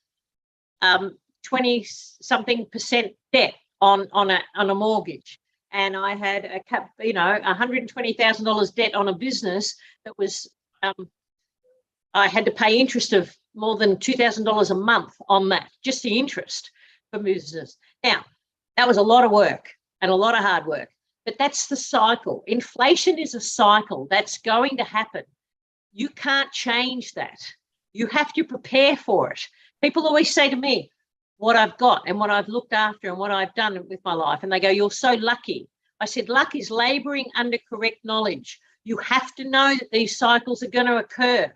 20-something% debt on a mortgage, and I had $120,000 debt on a business that was I had to pay interest of more than $2,000 a month on that, just the interest for business. Now, that was a lot of work and a lot of hard work, but that's the cycle. Inflation is a cycle that's going to happen. You can't change that. You have to prepare for it. People always say to me what I've got and what I've looked after and what I've done with my life, and they go, you're so lucky. I said, luck is laboring under correct knowledge. You have to know that these cycles are going to occur.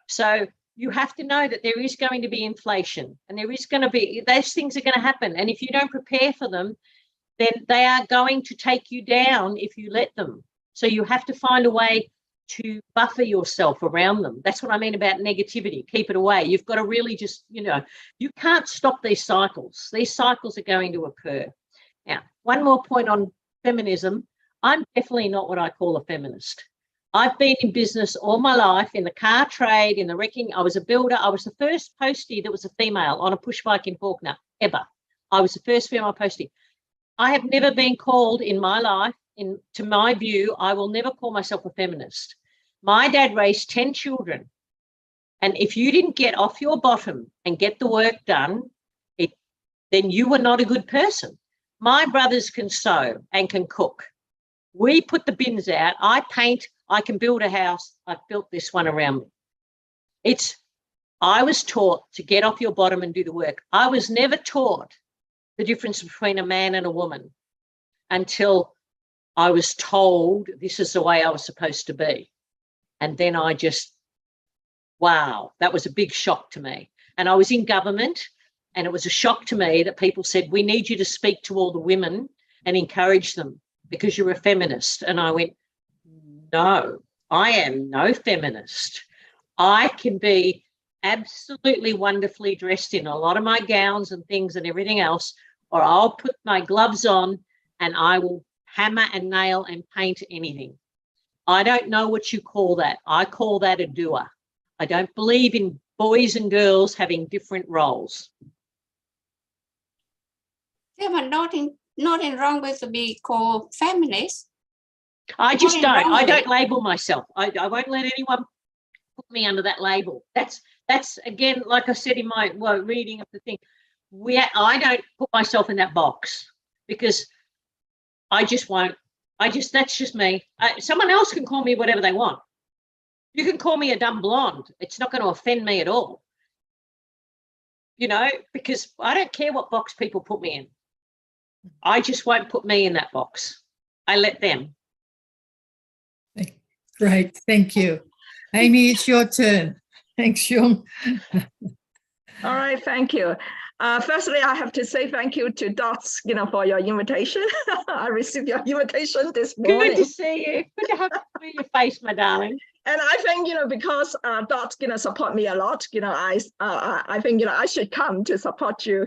So you have to know that there is going to be inflation, and there is going to be, those things are going to happen. And if you don't prepare for them, then they are going to take you down if you let them. So you have to find a way to buffer yourself around them. That's what I mean about negativity. Keep it away. You've got to really just, you can't stop these cycles. These cycles are going to occur. Now, one more point on feminism. I'm definitely not what I call a feminist. I've been in business all my life, in the car trade, in the wrecking. I was a builder. I was the first postie that was a female on a push bike in Fawkner, ever. I was the first female postie. I have never been called in my life, to my view, I will never call myself a feminist. My dad raised 10 children. And if you didn't get off your bottom and get the work done, then you were not a good person. My brothers can sew and can cook. We put the bins out. I paint. I can build a house. I've built this one around me. I was taught to get off your bottom and do the work. I was never taught the difference between a man and a woman until I was told this is the way I was supposed to be. And then I just, wow, that was a big shock to me. And I was in government, and it was a shock to me that people said, we need you to speak to all the women and encourage them because you're a feminist. And I went, no, I am no feminist. I can be absolutely wonderfully dressed in a lot of my gowns and things and everything else, or I'll put my gloves on and I will hammer and nail and paint anything. I don't know what you call that. I call that a doer. I don't believe in boys and girls having different roles. Yeah, but nothing wrong with to be called feminist. I just don't. I don't label myself. I won't let anyone put me under that label. That's again, like I said in my reading of the thing, I don't put myself in that box because I just won't. That's just me. Someone else can call me whatever they want. You can call me a dumb blonde. It's not going to offend me at all. Because I don't care what box people put me in. I just won't put me in that box. I let them. Great. Thank you. Amy, it's your turn. Thanks, Yung. All right, thank you. Firstly, I have to say thank you to Dots, for your invitation. I received your invitation this morning. Good to see you. Good to have your face, my darling. And I think, because Dots, support me a lot, I think, I should come to support you,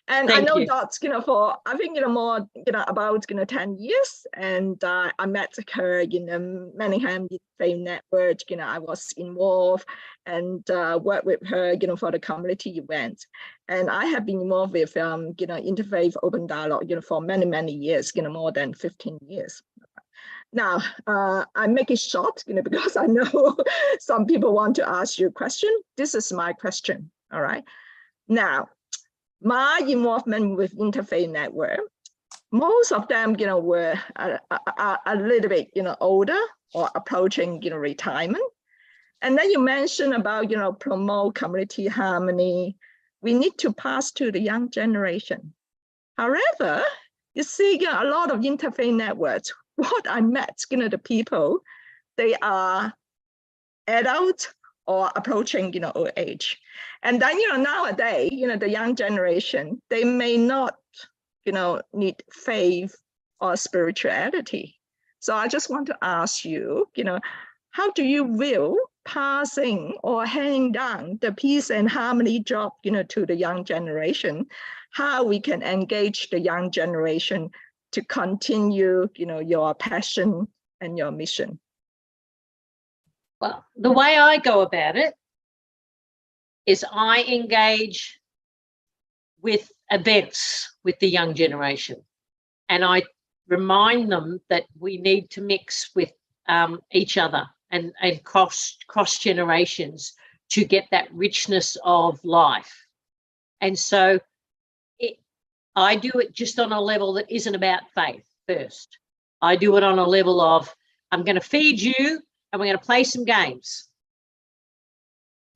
And I know Dots, for, I think, more, about, 10 years. And I met her in Manningham Interfaith Network, I was involved and worked with her, for the community event. And I have been involved with, Interfaith Open Dialogue, for many, many years, more than 15 years. Now, I make it short, because I know some people want to ask you a question. This is my question, all right? Now, my involvement with Interfaith Network, most of them, were a little bit, older or approaching, retirement. And then you mentioned about, promote community harmony. We need to pass to the young generation. However, you see, a lot of interfaith networks, what I met, the people, they are adult or approaching, old age. And then, nowadays, the young generation, they may not, need faith or spirituality. So I just want to ask you, how do you view passing or handing down the peace and harmony job, to the young generation? How we can engage the young generation to continue, your passion and your mission? Well, the way I go about it is I engage with events with the young generation, and I remind them that we need to mix with each other and cross generations to get that richness of life. And so I do it just on a level that isn't about faith first. I do it on a level of, I'm going to feed you and we're going to play some games,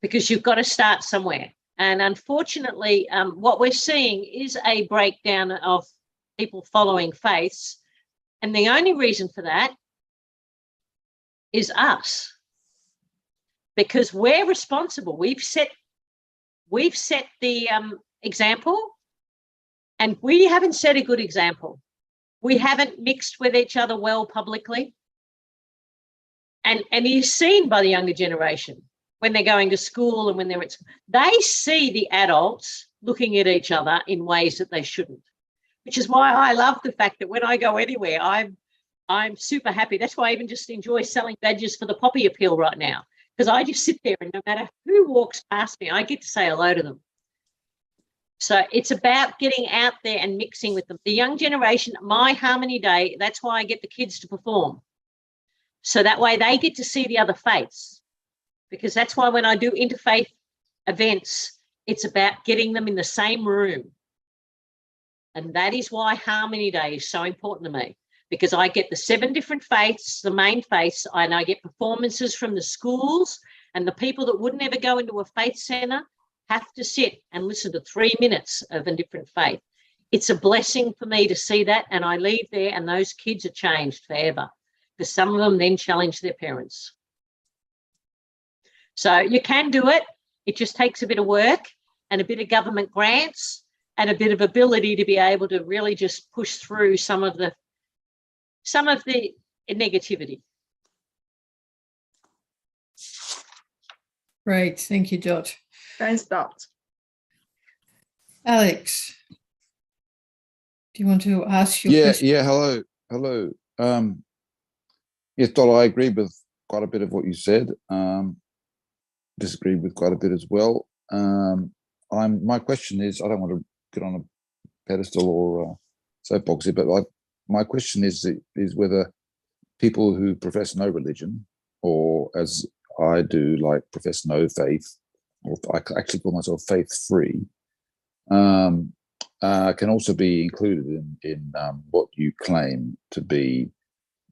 because you've got to start somewhere. And unfortunately, what we're seeing is a breakdown of people following faiths. And the only reason for that is us, because we're responsible. We've set the example, and we haven't set a good example. We haven't mixed with each other well publicly. and is seen by the younger generation when they're going to school and when they're at school. They see the adults looking at each other in ways that they shouldn't, which is why I love the fact that when I go anywhere, I'm super happy. That's why I even just enjoy selling badges for the Poppy Appeal right now, because I just sit there and no matter who walks past me, I get to say hello to them. So it's about getting out there and mixing with them. The young generation, my Harmony Day, that's why I get the kids to perform. So that way they get to see the other faiths, because that's why when I do interfaith events, it's about getting them in the same room. And that is why Harmony Day is so important to me, because I get the 7 different faiths, the main faiths, and I get performances from the schools, and the people that wouldn't ever go into a faith centre have to sit and listen to 3 minutes of a different faith. It's a blessing for me to see that, and I leave there and those kids are changed forever, because some of them then challenge their parents. So you can do it. It just takes a bit of work and a bit of government grants and a bit of ability to be able to really just push through some of the negativity. Great. Thank you, Dot. Thanks, Dot. Alex, do you want to ask your question? Yeah, hello. Yes, Dot, I agree with quite a bit of what you said. Disagree with quite a bit as well. My question is, I don't want to get on a pedestal or soapbox here, but my question is whether people who profess no religion, or as I do, like profess no faith, or I actually call myself faith-free, can also be included in what you claim to be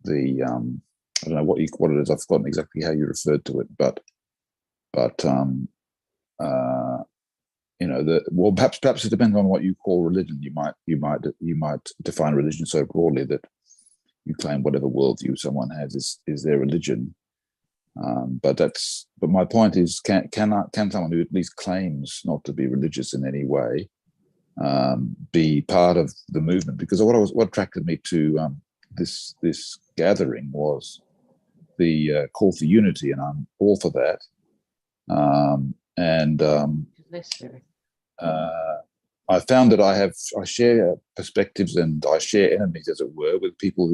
the I don't know what it is. I've forgotten exactly how you referred to it, but perhaps it depends on what you call religion. You might define religion so broadly that you claim whatever worldview someone has is their religion. But my point is, can someone who at least claims not to be religious in any way be part of the movement? Because what attracted me to this gathering was the call for unity, and I'm all for that. I found that I share perspectives and I share enemies, as it were, with people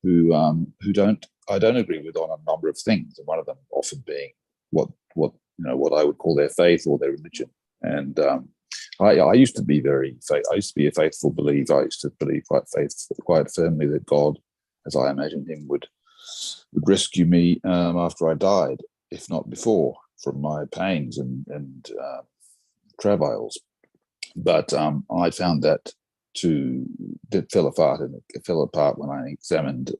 who I don't agree with on a number of things, and one of them often being what I would call their faith or their religion. And I used to be a faithful believer. I used to believe quite firmly that God, as I imagined him, would rescue me after I died, if not before, from my pains and travails. But I found that fell apart, and it fell apart when I examined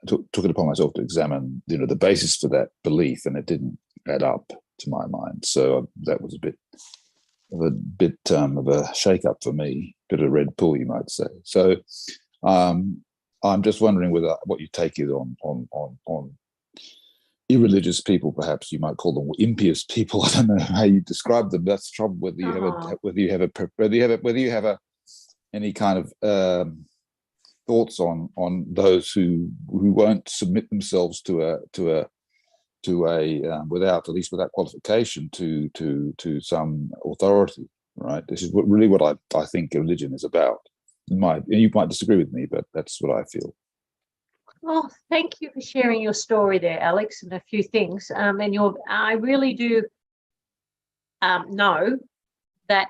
took it upon myself to examine the basis for that belief, and it didn't add up to my mind. So that was a bit of a shake-up for me, bit of red pill, you might say. So I'm just wondering what your take is on irreligious people. Perhaps you might call them impious people. I don't know how you describe them. That's the trouble. Whether you have any kind of thoughts on those who won't submit themselves to without qualification to some authority. Right. This is really what I think religion is about. You might disagree with me, but that's what I feel. Well, thank you for sharing your story there, Alex, and a few things. I really do know that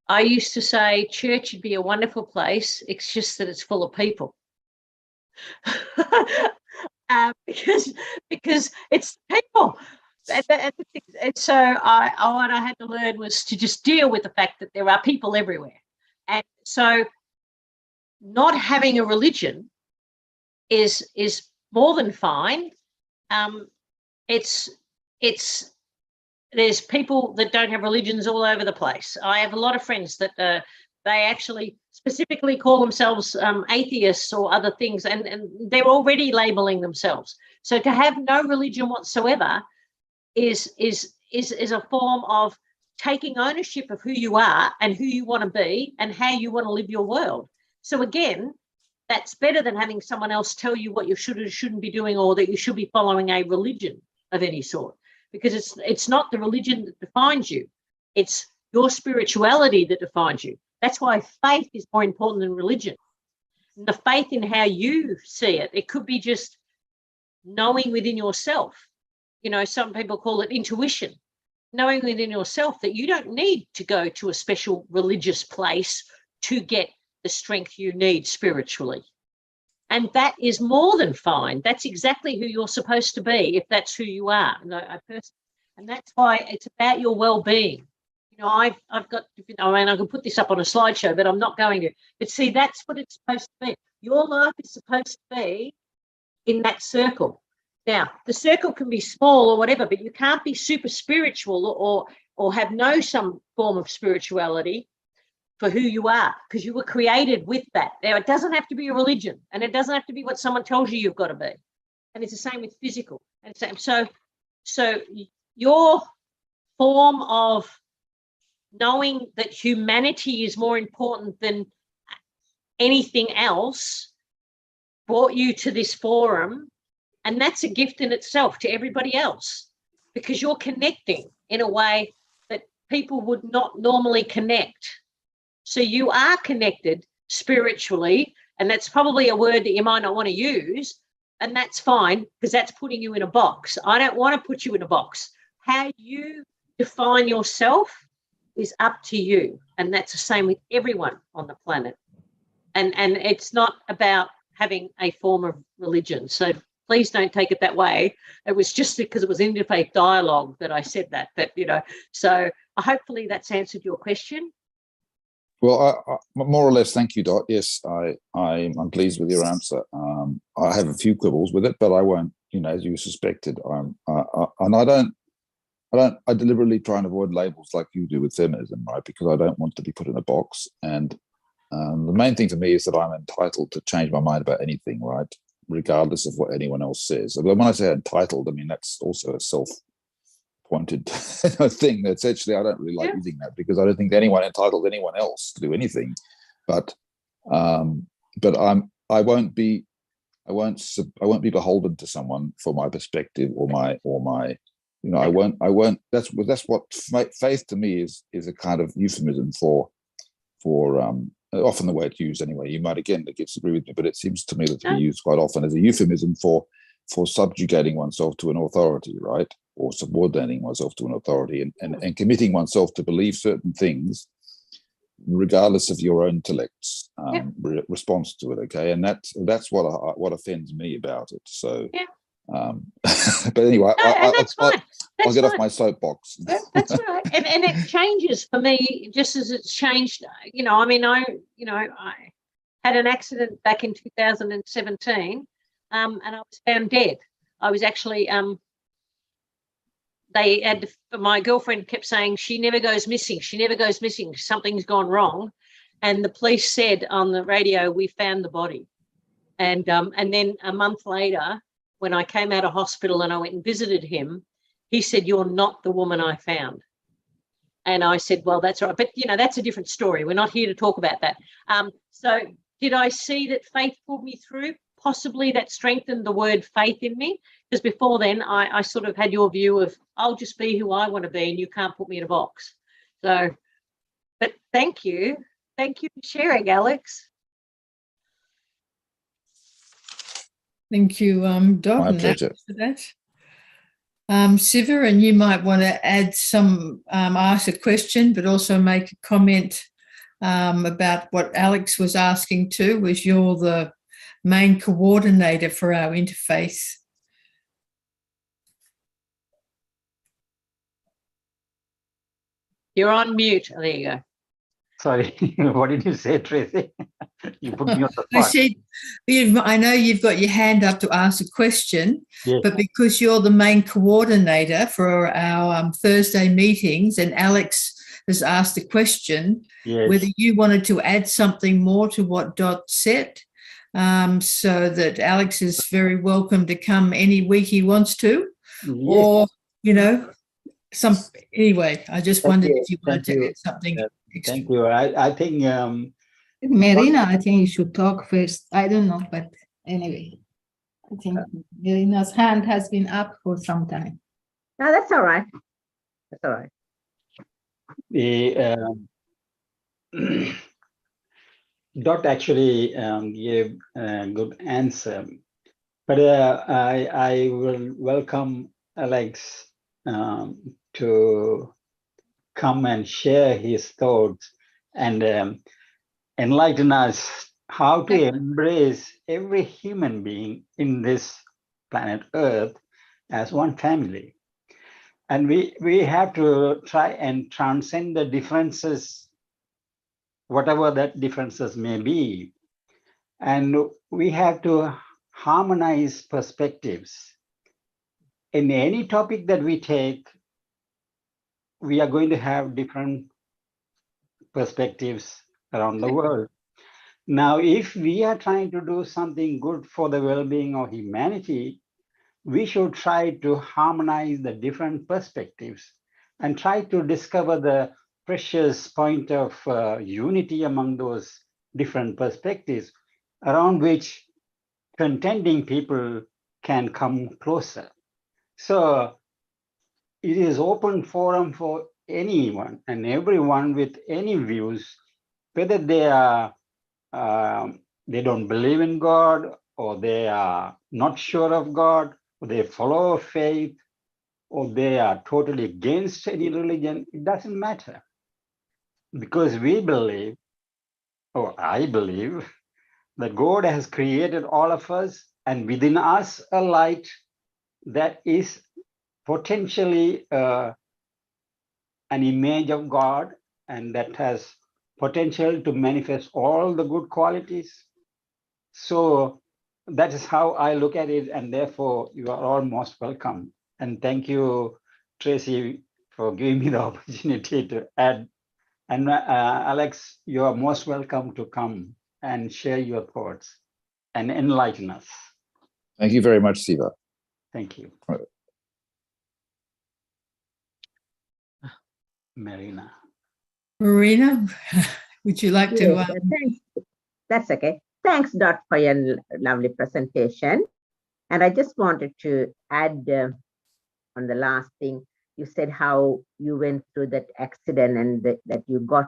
I used to say church would be a wonderful place. It's just that it's full of people. Because it's people. And so what I had to learn was to just deal with the fact that there are people everywhere. And so not having a religion is more than fine. There's people that don't have religions all over the place. I have a lot of friends that they actually specifically call themselves atheists or other things, and they're already labeling themselves. So to have no religion whatsoever is a form of taking ownership of who you are and who you want to be and how you want to live your world. So again, that's better than having someone else tell you what you should or shouldn't be doing, or that you should be following a religion of any sort, because it's not the religion that defines you. It's your spirituality that defines you. That's why faith is more important than religion. And the faith in how you see it. It could be just knowing within yourself. You know, some people call it intuition. Knowing within yourself that you don't need to go to a special religious place to get the strength you need spiritually. And that is more than fine. That's exactly who you're supposed to be, if that's who you are. And that's why it's about your well-being. You know, I've got, I mean, I can put this up on a slideshow, but I'm not going to. But see, that's what it's supposed to be. Your life is supposed to be in that circle. Now, the circle can be small or whatever, but you can't be super spiritual or have some form of spirituality for who you are, because you were created with that. Now, it doesn't have to be a religion, and it doesn't have to be what someone tells you you've got to be. And it's the same with physical. And so your form of knowing that humanity is more important than anything else brought you to this forum. And that's a gift in itself to everybody else, because you're connecting in a way that people would not normally connect. So you are connected spiritually, and that's probably a word that you might not want to use, and that's fine, because that's putting you in a box. I don't want to put you in a box. How you define yourself is up to you, and that's the same with everyone on the planet. And it's not about having a form of religion. So please don't take it that way. It was just because it was interfaith dialogue that I said that, you know. So hopefully that's answered your question. Well, I more or less, thank you, Dot. Yes, I'm pleased with your answer. I have a few quibbles with it, but I won't, you know, as you suspected. I deliberately try and avoid labels like you do with feminism, right? Because I don't want to be put in a box. And the main thing for me is that I'm entitled to change my mind about anything, right? Regardless of what anyone else says. But when I say entitled, I mean, that's also a self-pointed thing. That's actually, I don't really like using that, because I don't think anyone entitled anyone else to do anything. But I won't be beholden to someone for my perspective or my you know, I won't. That's what faith to me is a kind of euphemism for often the way it's used anyway. You might again disagree with me, but it seems to me that to be used quite often as a euphemism for subjugating oneself to an authority, right? Or subordinating oneself to an authority and committing oneself to believe certain things, regardless of your own intellect's response to it. Okay, and that's what offends me about it. So. But anyway, I'll get off my soapbox. That's right, and it changes for me just as it's changed. You know, I mean, I had an accident back in 2017, and I was found dead. I was actually my girlfriend kept saying she never goes missing. She never goes missing. Something's gone wrong, and the police said on the radio, "We found the body," and then a month later, when I came out of hospital and I went and visited him, he said, "You're not the woman I found." And I said, "Well, that's all right. But, you know, that's a different story. We're not here to talk about that." So did I see that faith pulled me through? Possibly that strengthened the word faith in me. Because before then, I sort of had your view of, I'll just be who I want to be and you can't put me in a box. So, but thank you. Thank you for sharing, Alex. Thank you, Dot. My pleasure. For that. Siva, and you might want to add ask a question, but also make a comment about what Alex was asking too, as you're the main coordinator for our interfaith. You're on mute. Oh, there you go. Sorry, what did you say, Tracy? You put me on the spot. I said, I know you've got your hand up to ask a question, yes. But because you're the main coordinator for our Thursday meetings, and Alex has asked a question, yes. Whether you wanted to add something more to what Dot said, so that Alex is very welcome to come any week he wants to, yes. Or, you know, anyway, I just wondered if you wanted to add something. Thank you. I think Marina, I think you should talk first. I don't know, but anyway, I think Marina's hand has been up for some time. No, that's all right. That's all right. The Dot actually gave a good answer, but I will welcome Alex to come and share his thoughts and enlighten us how to embrace every human being in this planet Earth as one family. And we have to try and transcend the differences, whatever that differences may be. And we have to harmonize perspectives. In any topic that we take, we are going to have different perspectives around the world. Now, if we are trying to do something good for the well-being of humanity, we should try to harmonize the different perspectives and try to discover the precious point of unity among those different perspectives around which contending people can come closer. So it is open forum for anyone and everyone with any views, whether they are they don't believe in God, or they are not sure of God, or they follow a faith, or they are totally against any religion. It doesn't matter, because we believe, or I believe, that God has created all of us, and within us a light that is potentially an image of God, and that has potential to manifest all the good qualities. So that is how I look at it, and therefore you are all most welcome. And thank you, Tracy, for giving me the opportunity to add. And Alex, you are most welcome to come and share your thoughts and enlighten us. Thank you very much, Siva. Thank you. Marina. Marina, would you like to? Yes, thanks. That's okay. Thanks, Dot, for your lovely presentation. And I just wanted to add on the last thing. You said how you went through that accident and that you got,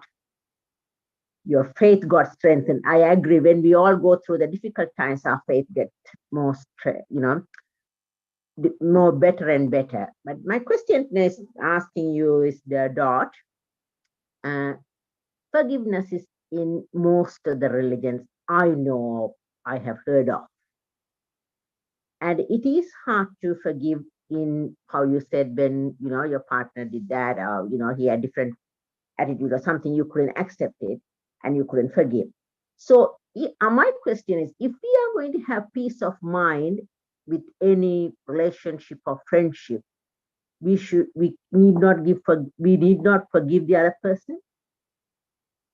your faith got strengthened. I agree. When we all go through the difficult times, our faith gets more, more better and better. But my question is asking you is the Dot. Forgiveness is in most of the religions I know, I have heard of. And it is hard to forgive in how you said when, your partner did that, or, he had different attitude or something, you couldn't accept it and you couldn't forgive. So my question is, if we are going to have peace of mind with any relationship or friendship, we need not forgive the other person.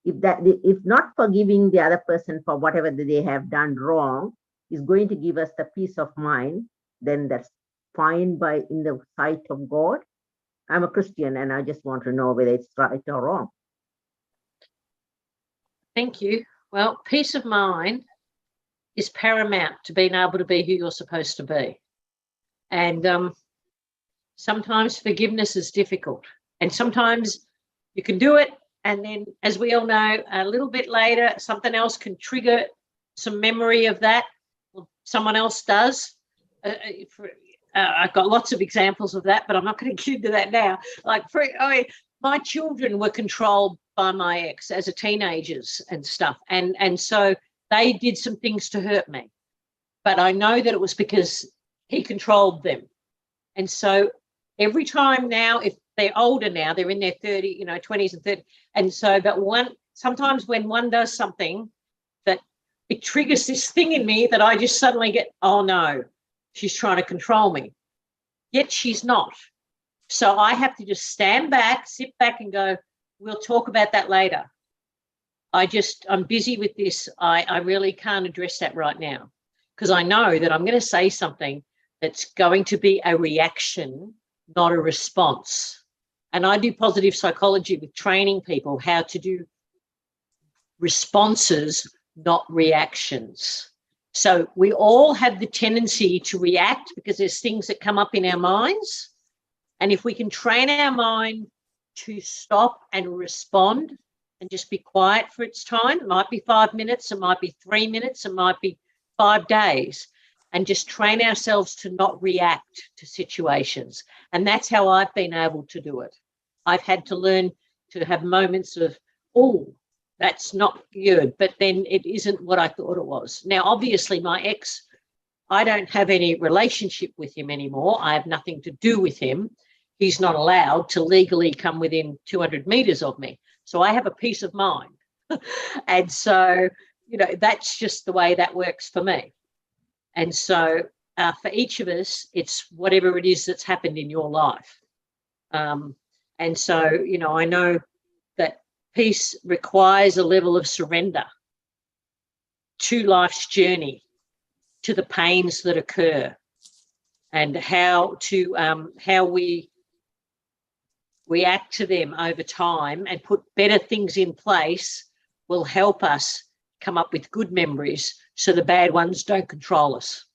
If not forgiving the other person for whatever they have done wrong is going to give us the peace of mind, then that's fine in the sight of God. I'm a Christian and I just want to know whether it's right or wrong. Thank you. Well, peace of mind is paramount to being able to be who you're supposed to be. And sometimes forgiveness is difficult. And sometimes you can do it, and then, as we all know, a little bit later, something else can trigger some memory of that. Someone else does. I've got lots of examples of that, but I'm not going to get into that now. My children were controlled by my ex as a teenagers and stuff. And so they did some things to hurt me. But I know that it was because he controlled them. And so every time now, if they're older now, they're in their 20s and 30s. And so, but sometimes when one does something that it triggers this thing in me that I just suddenly get, oh no, she's trying to control me. Yet she's not. So I have to just stand back, sit back and go, we'll talk about that later. I'm busy with this. I really can't address that right now, because I know that I'm going to say something that's going to be a reaction, not a response. And I do positive psychology with training people how to do responses, not reactions. So we all have the tendency to react because there's things that come up in our minds. And if we can train our mind to stop and respond and just be quiet for its time, it might be 5 minutes, it might be 3 minutes, it might be 5 days, and just train ourselves to not react to situations. And that's how I've been able to do it. I've had to learn to have moments of, oh, that's not good, but then it isn't what I thought it was. Now, obviously, my ex, I don't have any relationship with him anymore. I have nothing to do with him. He's not allowed to legally come within 200 meters of me. So I have a peace of mind. And so, you know, that's just the way that works for me. And so for each of us, it's whatever it is that's happened in your life. And so, you know, I know that peace requires a level of surrender to life's journey, to the pains that occur, and how we react to them over time and put better things in place will help us come up with good memories so the bad ones don't control us.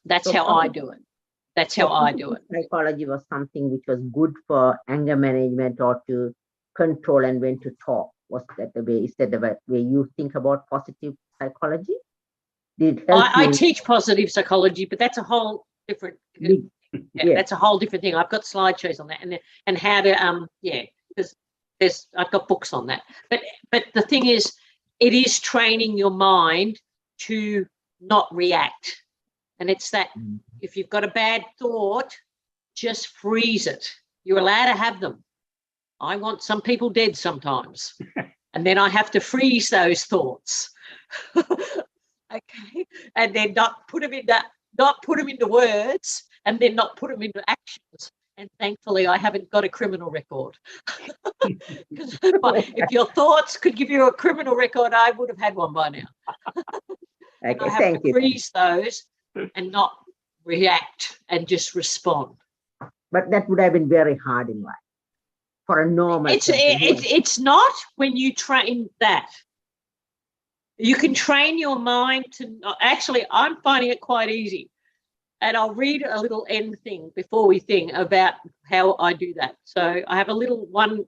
That's how I do it. That's how I do it. Psychology was something which was good for anger management or to control and when to talk. Was that the way? Is that the way you think about positive psychology? Did it help I you? teach positive psychology, but that's a whole different. Yeah, that's a whole different thing. I've got slideshows on that, and how to because I've got books on that. But the thing is, it is training your mind to not react, and it's that if you've got a bad thought, just freeze it. You're allowed to have them. I want some people dead sometimes, and then I have to freeze those thoughts. Okay, and then not put them into words, and then not put them into actions. And thankfully, I haven't got a criminal record. Because if your thoughts could give you a criminal record, I would have had one by now. Okay, I have thank to you. freeze those and not react and just respond. But that would have been very hard in life for a normal person. It's not when you train that. You can train your mind to, actually, I'm finding it quite easy. And I'll read a little end thing before we think about how I do that. So I have one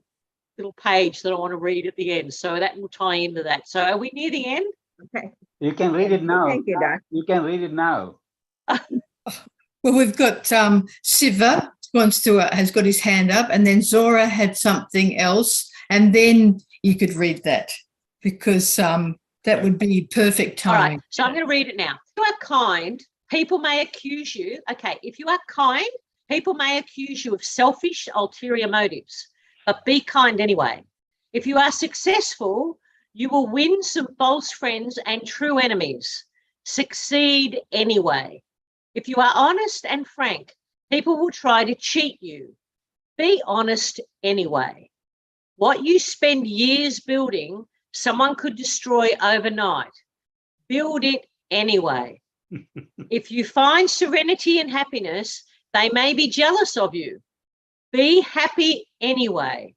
little page that I want to read at the end. So that will tie into that. So are we near the end? Okay. You can read it now. Thank you, Doc. You can read it now. Well, we've got Siva has got his hand up, and then Zora had something else, and then you could read that because that would be perfect timing. All right, so I'm going to read it now. If you are kind, people may accuse you. Okay, if you are kind, people may accuse you of selfish, ulterior motives, but be kind anyway. If you are successful, you will win some false friends and true enemies. Succeed anyway. If you are honest and frank, people will try to cheat you. Be honest anyway. What you spend years building, someone could destroy overnight. Build it anyway. If you find serenity and happiness, they may be jealous of you. Be happy anyway.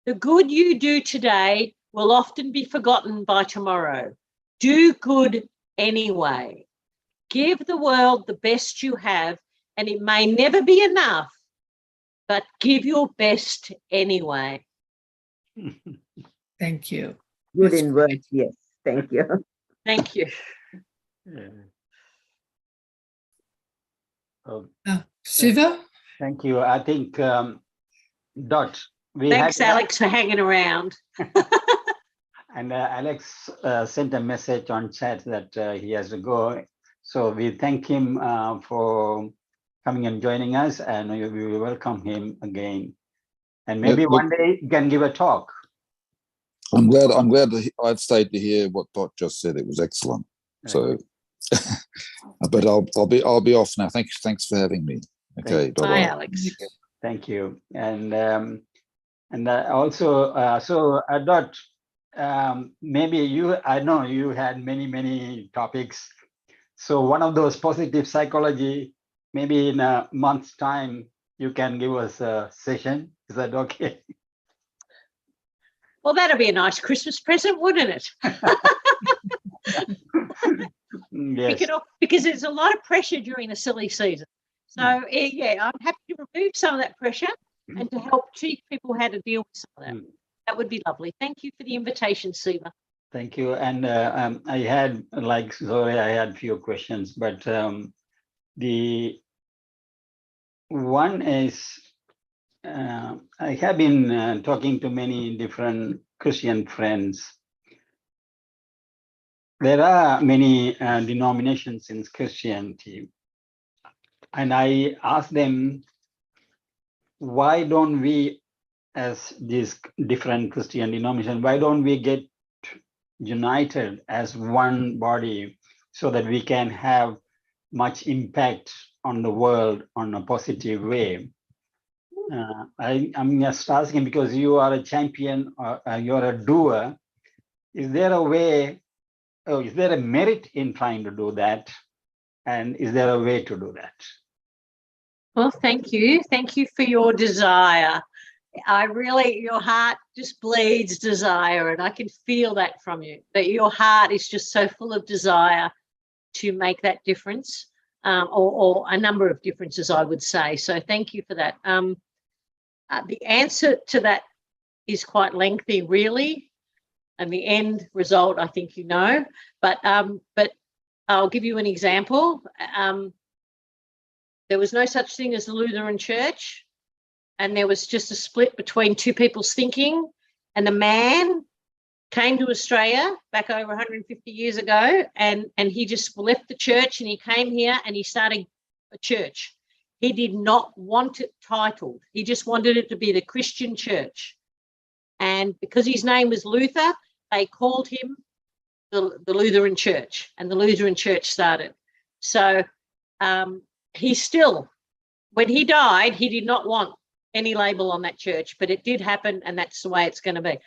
The good you do today will often be forgotten by tomorrow. Do good anyway. Give the world the best you have, and it may never be enough, but give your best anyway. Thank you. Good in words, yes. Thank you. Thank you. Siva? Thank you. I think, Dot, Thanks, Alex, for hanging around. And Alex sent a message on chat that he has to go. So we thank him for coming and joining us, and we will welcome him again. And maybe one day he can give a talk. I'm glad I've stayed to hear what Dot just said. It was excellent. So, but I'll be off now. Thanks for having me. Okay, bye, Alex. Thank you. And also, Dot, maybe I know you had many topics. So one of those positive psychology, maybe in a month's time, you can give us a session. Is that okay? Well, that'd be a nice Christmas present, wouldn't it? Yes. Because there's a lot of pressure during the silly season. So, yeah, I'm happy to remove some of that pressure and to help teach people how to deal with some of that. That would be lovely. Thank you for the invitation, Siva. Thank you. And I had, like Zoe, I had few questions, but the one is, I have been talking to many different Christian friends. There are many denominations in Christianity. And I asked them, why don't we, as these different Christian denominations, why don't we get united as one body so that we can have much impact on the world on a positive way? I'm just asking because you are a champion, you're a doer. Is there a way, is there a merit in trying to do that? And is there a way to do that? Well, thank you. Thank you for your desire. Your heart just bleeds desire, and I can feel that from you, that your heart is just so full of desire to make that difference, or a number of differences, I would say. So thank you for that. The answer to that is quite lengthy, really, and the end result, I think you know, but I'll give you an example. There was no such thing as the Lutheran Church, and there was just a split between two people's thinking, and a man came to Australia back over 150 years ago, and he just left the church and he came here and he started a church. He did not want it titled. He just wanted it to be the Christian church. And because his name was Luther, they called him the Lutheran Church, and the Lutheran Church started. So he still, when he died, he did not want any label on that church, but it did happen, and that's the way it's going to be.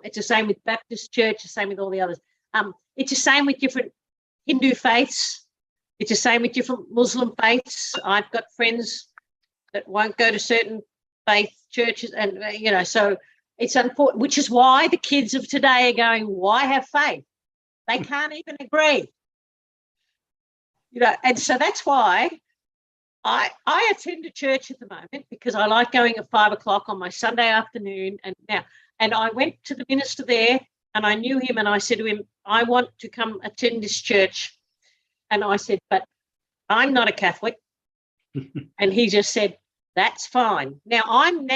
It's the same with Baptist Church, the same with all the others. It's the same with different Hindu faiths. It's the same with different Muslim faiths. I've got friends that won't go to certain faith churches, and so it's unfortunate, which is why the kids of today are going, why have faith? They can't even agree. And so that's why I attend a church at the moment, because I like going at 5 o'clock on my Sunday afternoon. And I went to the minister there, and I knew him, and I said to him, I want to come attend this church. And I said, but I'm not a Catholic. And he just said, that's fine. Now I'm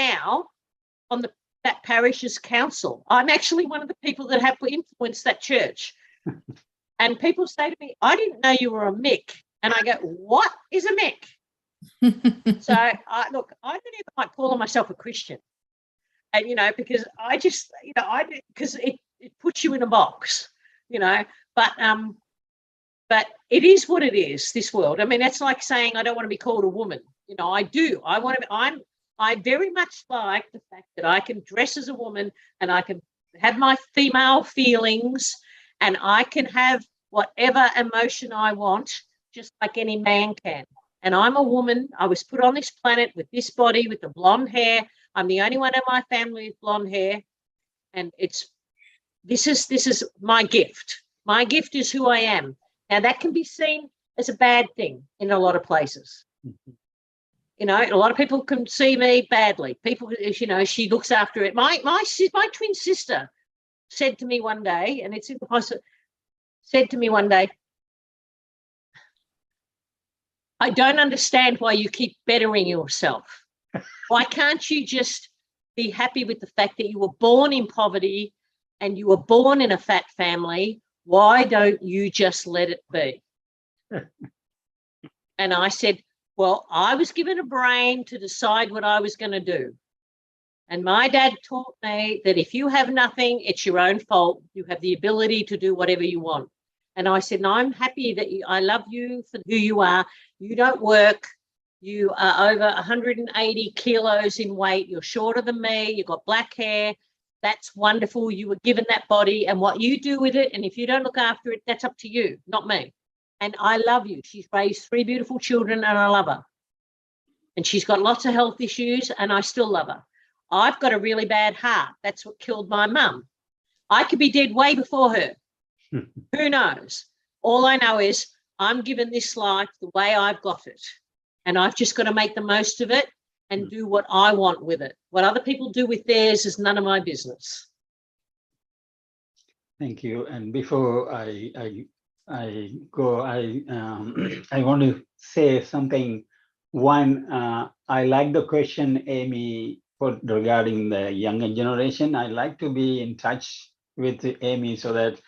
on that parish's council. I'm actually one of the people that have influenced that church. And people say to me, I didn't know you were a Mick. And I go, what is a Mick? So I don't even like calling myself a Christian. And, because I just, because it puts you in a box, but it is what it is, this world. I mean, that's like saying I don't want to be called a woman. I do. I very much like the fact that I can dress as a woman, and I can have my female feelings, and I can have whatever emotion I want, just like any man can. And I'm a woman. I was put on this planet with this body, with the blonde hair. I'm the only one in my family with blonde hair. And this is my gift. My gift is who I am. Now, that can be seen as a bad thing in a lot of places. A lot of people can see me badly. People, she looks after it. My twin sister said to me one day, and it's impossible, said to me one day, I don't understand why you keep bettering yourself. Why can't you just be happy with the fact that you were born in poverty and you were born in a fat family? Why don't you just let it be? And I said, well, I was given a brain to decide what I was going to do. And my dad taught me that if you have nothing, it's your own fault. You have the ability to do whatever you want. And I said, no, I'm happy that I love you for who you are. You don't work. You are over 180 kilos in weight. You're shorter than me. You've got black hair. That's wonderful. You were given that body, and what you do with it, and if you don't look after it, that's up to you, not me. And I love you. She's raised 3 beautiful children, and I love her. And she's got lots of health issues, and I still love her. I've got a really bad heart. That's what killed my mum. I could be dead way before her. Who knows? All I know is I'm given this life the way I've got it, and I've just got to make the most of it and do what I want with it. What other people do with theirs is none of my business. Thank you. And before I go, I want to say something. One, I like the question Amy put regarding the younger generation. I like to be in touch with Amy so that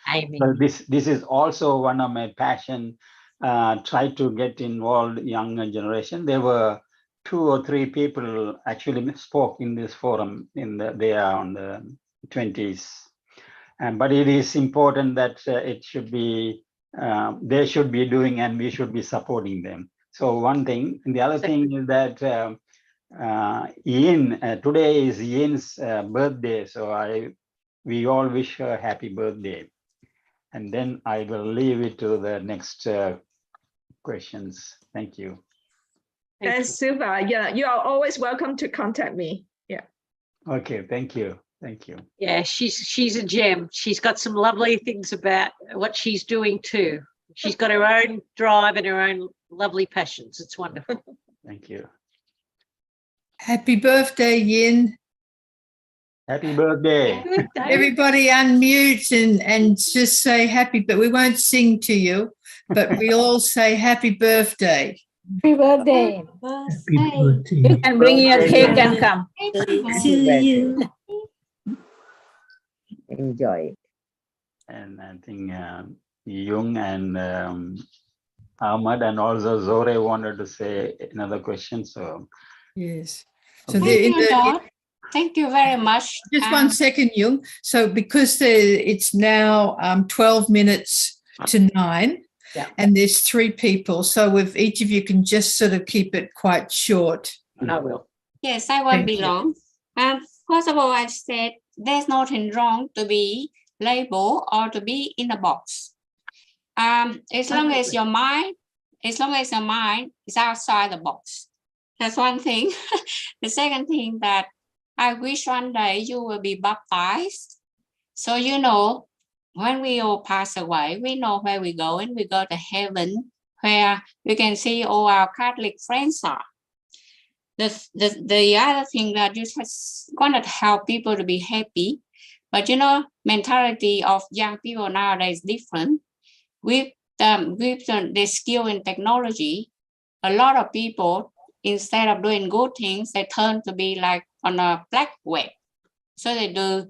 this is also one of my passion. Try to get involved younger generation. There were 2 or 3 people actually spoke in this forum. They are on the 20s. But it is important that it should be, they should be doing and we should be supporting them. So one thing, and the other thing is that Ian, today is Ian's birthday. So we all wish her happy birthday. And then I will leave it to the next questions. Thank you. Thanks, Silva. Yeah, you are always welcome to contact me. Yeah. Okay, thank you. Thank you. Yeah, she's a gem. She's got some lovely things about what she's doing too. She's got her own drive and her own lovely passions. It's wonderful. Thank you. Happy birthday, Yin. Happy birthday. Everybody unmute and just say happy, but we won't sing to you, but we all say happy birthday. Happy birthday. You can bring your cake and come. To you. Enjoy it. And I think Jung and Ahmad and also Zore wanted to say another question. So yes. So thank you very much. Just 1 second, Jung. So because it's now 12 minutes to 9, and there's 3 people, so if each of you can just sort of keep it quite short. I will. Yes, I won't be long. First of all, I said there's nothing wrong to be labeled or to be in a box. As long as your mind is outside the box. That's one thing. The second thing that I wish one day you will be baptized. So you know, when we all pass away, we know where we're going. We go to heaven, where we can see all our Catholic friends are. The other thing that you just want to help people to be happy, but you know, mentality of young people nowadays is different. With the skill in technology, a lot of people, instead of doing good things, they turn to be like on a black web. So they do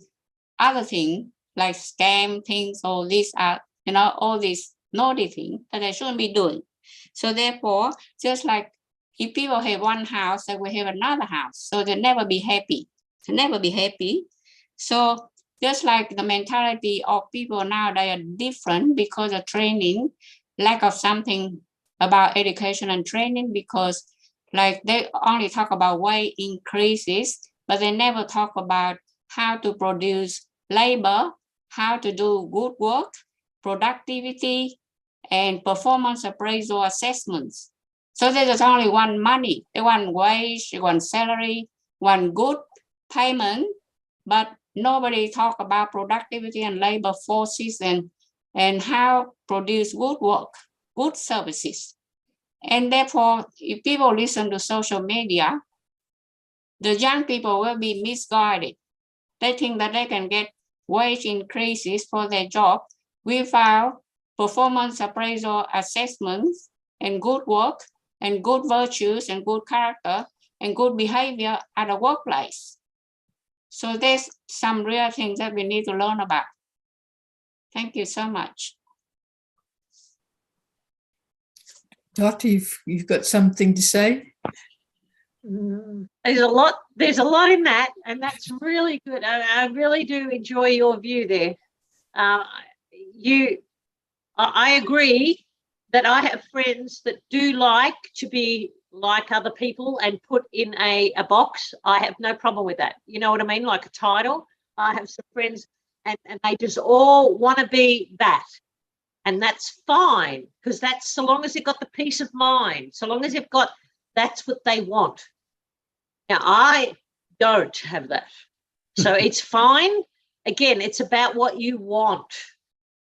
other things like scam things, all these are, you know, all these naughty things that they shouldn't be doing. So therefore, just like if people have one house, they will have another house. So they'll never be happy. They'll never be happy. So just like the mentality of people now, they are different because of training, lack of something about education and training, because like they only talk about wage increases, but they never talk about how to produce labor, how to do good work, productivity, and performance appraisal assessments. So there's only one money, one wage, one salary, one good payment, but nobody talk about productivity and labor forces and how produce good work, good services. And therefore, if people listen to social media, the young people will be misguided. They think that they can get wage increases for their job without performance appraisal assessments and good work and good virtues and good character and good behavior at the workplace. So there's some real things that we need to learn about. Thank you so much. Doctor, you've got something to say? There's a lot in that, and that's really good. I really do enjoy your view there. I agree that I have friends that do like to be like other people and put in a box. I have no problem with that. You know what I mean? Like a title. I have some friends and they just all want to be that. And that's fine, because that's so long as they've got the peace of mind, so long as they've got, that's what they want. Now, don't have that. So it's fine. Again, it's about what you want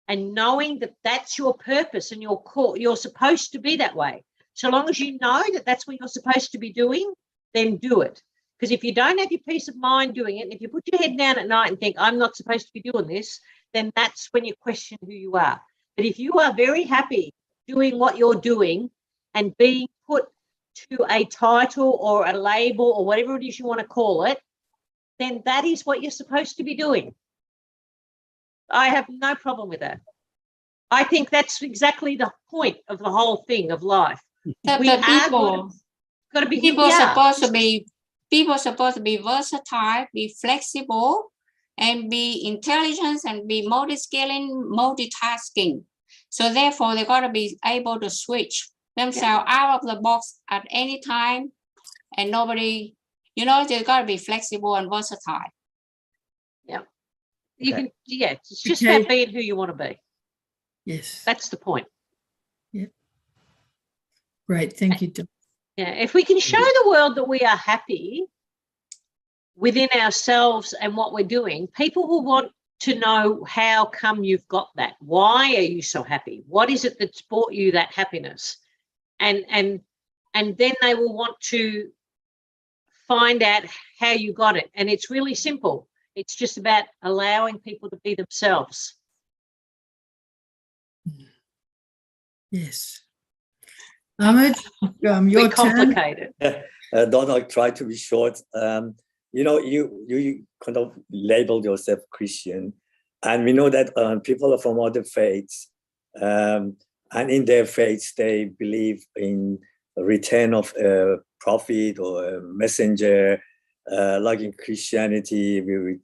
and knowing that that's your purpose and your core. You're supposed to be that way. So long as you know that that's what you're supposed to be doing, then do it. Because if you don't have your peace of mind doing it, and if you put your head down at night and think, I'm not supposed to be doing this, then that's when you question who you are. But if you are very happy doing what you're doing and being put to a title or a label or whatever it is you want to call it, then that is what you're supposed to be doing. I have no problem with that. I think that's exactly the point of the whole thing of life. People supposed to be versatile, be flexible, and be intelligent and be multitasking. So therefore, they got to be able to switch themselves out of the box at any time, and nobody, they got to be flexible and versatile. Yeah, you can. Yeah, it's just about being who you want to be. Yes, that's the point. Yeah. Great, thank you, Doc. Yeah, if we can show the world that we are happy within ourselves and what we're doing, people will want to know how come you've got that. Why are you so happy? What is it that's brought you that happiness? And then they will want to find out how you got it. And it's really simple. It's just about allowing people to be themselves. Yes. Ahmed, your complicated. Donald, try to be short. You kind of labeled yourself Christian, and we know that people are from other faiths, and in their faiths they believe in a return of a prophet or a messenger. Like in Christianity, we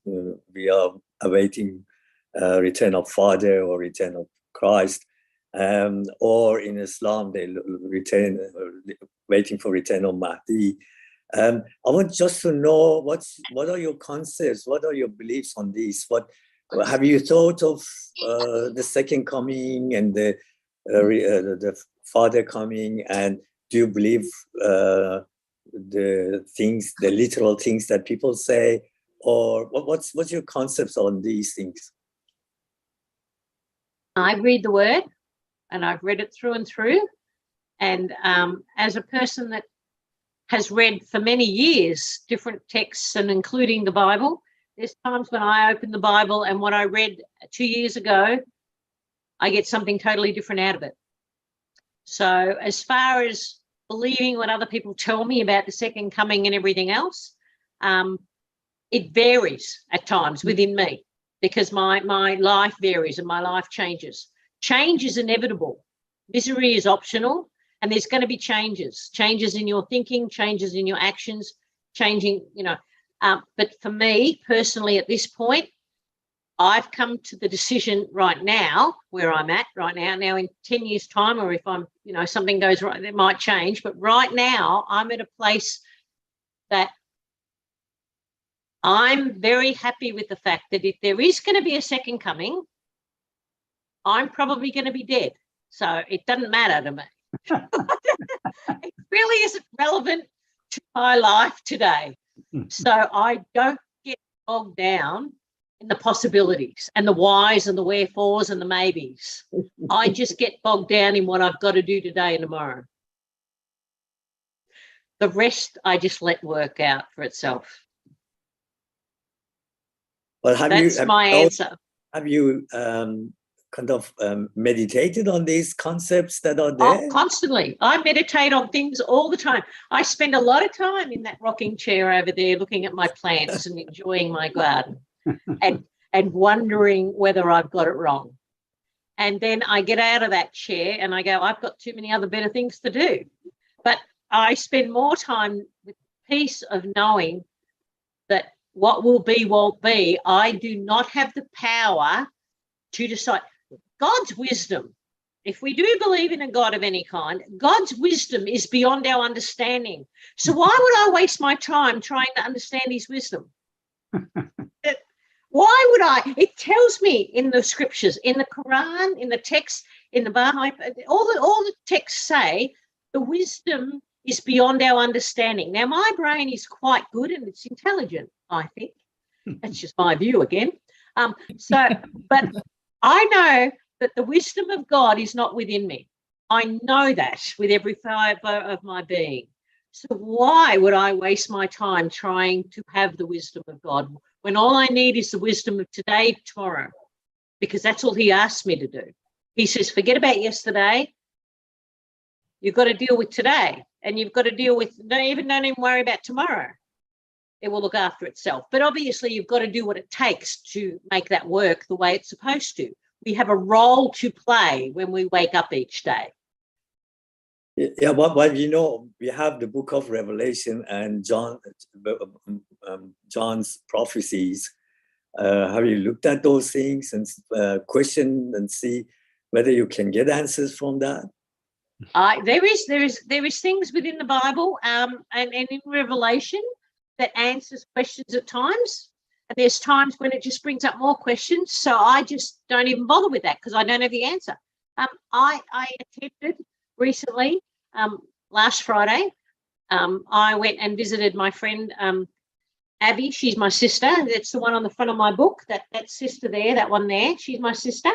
are awaiting return of Father or return of Christ. Or in Islam, they waiting for return of Mahdi. I want just to know what are your concepts, what are your beliefs on this? What have you thought of the second coming and the Father coming? And do you believe the literal things that people say, or what's your concepts on these things? I read the word. And I've read it through and through. And as a person that has read for many years different texts and including the Bible, there's times when I open the Bible and what I read 2 years ago, I get something totally different out of it. So as far as believing what other people tell me about the second coming and everything else, it varies at times within me because my life varies and my life changes. Change is inevitable. Misery is optional, and there's going to be changes in your thinking, changes in your actions, changing, but for me personally at this point, I've come to the decision right now where I'm at right now in 10 years time, or if I'm, something goes right, that might change. But right now I'm at a place that I'm very happy with the fact that if there is going to be a second coming, I'm probably going to be dead. So it doesn't matter to me. It really isn't relevant to my life today. So I don't get bogged down in the possibilities and the whys and the wherefores and the maybes. I just get bogged down in what I've got to do today and tomorrow. The rest I just let work out for itself. Well, that's my answer. Have you kind of meditated on these concepts that are there? Oh, constantly. I meditate on things all the time. I spend a lot of time in that rocking chair over there looking at my plants and enjoying my garden and wondering whether I've got it wrong. And then I get out of that chair and I go, I've got too many other better things to do. But I spend more time with peace of knowing that what will be won't be. I do not have the power to decide. God's wisdom, if we do believe in a God of any kind, God's wisdom is beyond our understanding. So why would I waste my time trying to understand his wisdom? Why would I? It tells me in the scriptures, in the Quran, in the text, in the Baha'i, all the texts say the wisdom is beyond our understanding. Now, my brain is quite good and it's intelligent, I think. That's just my view again. But I know that the wisdom of God is not within me. I know that with every fibre of my being. So why would I waste my time trying to have the wisdom of God when all I need is the wisdom of today, tomorrow? Because that's all he asked me to do. He says, forget about yesterday. You've got to deal with today, and you've got to deal with, don't even worry about tomorrow. It will look after itself. But obviously you've got to do what it takes to make that work the way it's supposed to. We have a role to play when we wake up each day. Yeah, but you know, we have the book of Revelation and John's prophecies. Have you looked at those things and questioned and see whether you can get answers from that? There is things within the Bible and in Revelation that answers questions at times. And there's times when it just brings up more questions. So I just don't even bother with that because I don't have the answer. I attended recently, last Friday, I went and visited my friend Abby. She's my sister. That's the one on the front of my book. That sister there, that one there, she's my sister.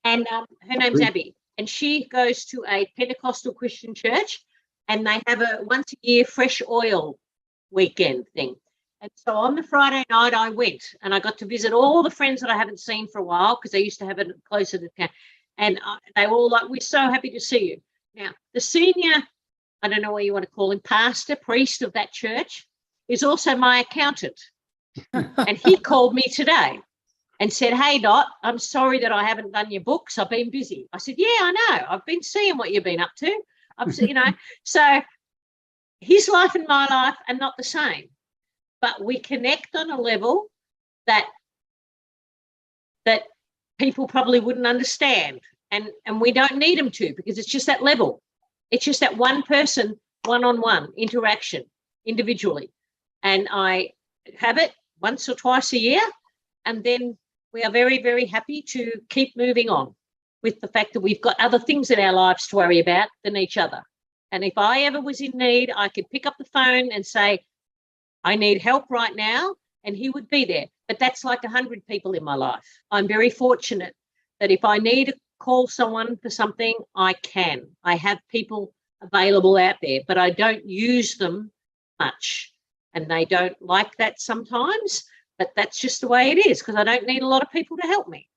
And her name's Abby. And she goes to a Pentecostal Christian church, and they have a once a year fresh oil weekend thing. And so on the Friday night I went, and I got to visit all the friends that I haven't seen for a while because they used to have it closer to town. And they were all like, we're so happy to see you. Now, the senior, I don't know what you want to call him, pastor, priest of that church, is also my accountant. And he called me today and said, hey, Dot, I'm sorry that I haven't done your books. I've been busy. I said, yeah, I know. I've been seeing what you've been up to. So his life and my life are not the same. But we connect on a level that people probably wouldn't understand. And we don't need them to, because it's just that level. It's just that one person, one-on-one interaction individually. And I have it once or twice a year. And then we are very, very happy to keep moving on with the fact that we've got other things in our lives to worry about than each other. And if I ever was in need, I could pick up the phone and say, I need help right now, and he would be there. But that's like 100 people in my life. I'm very fortunate that if I need to call someone for something, I can. I have people available out there, but I don't use them much. And they don't like that sometimes, but that's just the way it is, because I don't need a lot of people to help me.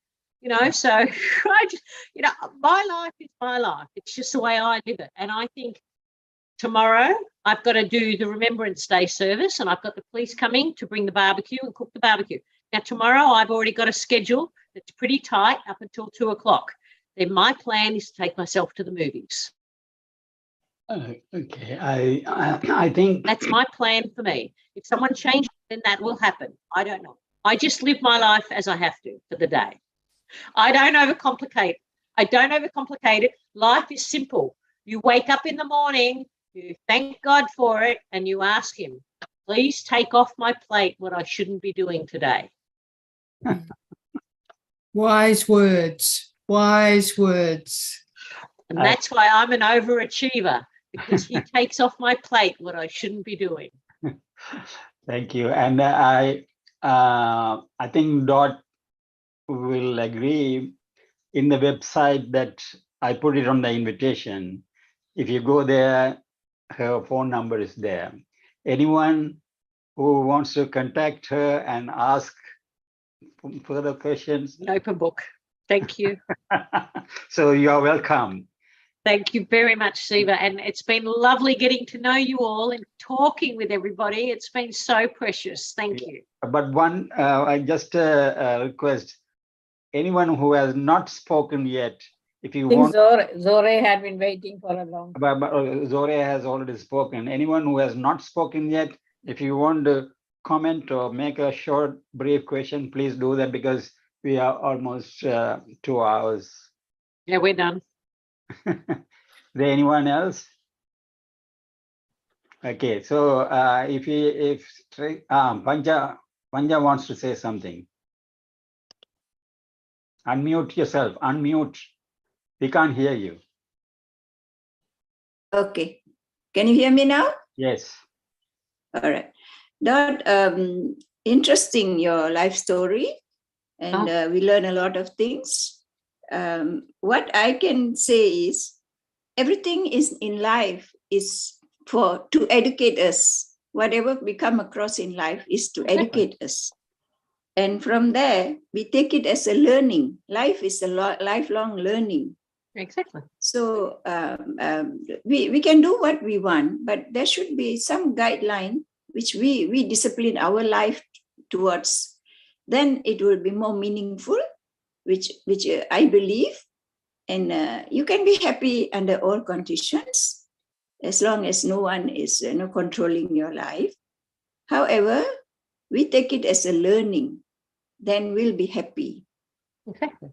So I just, my life is my life. It's just the way I live it. And I think tomorrow I've got to do the Remembrance Day service, and I've got the police coming to bring the barbecue and cook the barbecue. Now, tomorrow I've already got a schedule that's pretty tight up until 2 o'clock. Then my plan is to take myself to the movies. Okay, I think that's my plan for me. If someone changes, then that will happen. I don't know. I just live my life as I have to for the day. I don't overcomplicate. It. Life is simple. You wake up in the morning, you thank God for it, and you ask him, please take off my plate what I shouldn't be doing today. Wise words. Wise words. And that's why I'm an overachiever, because he takes off my plate what I shouldn't be doing. Thank you. And I think Dot will agree. In the website that I put it on the invitation, if you go there, her phone number is there. Anyone who wants to contact her and ask further questions? An open book. Thank you. So you're welcome. Thank you very much, Siva. And it's been lovely getting to know you all and talking with everybody. It's been so precious. Thank you. But one, I just request anyone who has not spoken yet, if you want. Zore had been waiting for a long time. But Zore has already spoken. Anyone who has not spoken yet, if you want to comment or make a short, brief question, please do that, because we are almost 2 hours. Yeah, we're done. Is there anyone else? Okay, so if Panja wants to say something. Unmute yourself, unmute. We can't hear you. Okay. Can you hear me now? Yes. All right. Dot, interesting, your life story. And we learn a lot of things. What I can say is everything is in life is to educate us. Whatever we come across in life is to educate us. And from there, we take it as a learning. Life is a lifelong learning. Exactly. So we can do what we want, but there should be some guideline which we discipline our life towards. Then it will be more meaningful, which I believe. And you can be happy under all conditions, as long as no one is controlling your life. However, we take it as a learning, then we'll be happy. Exactly.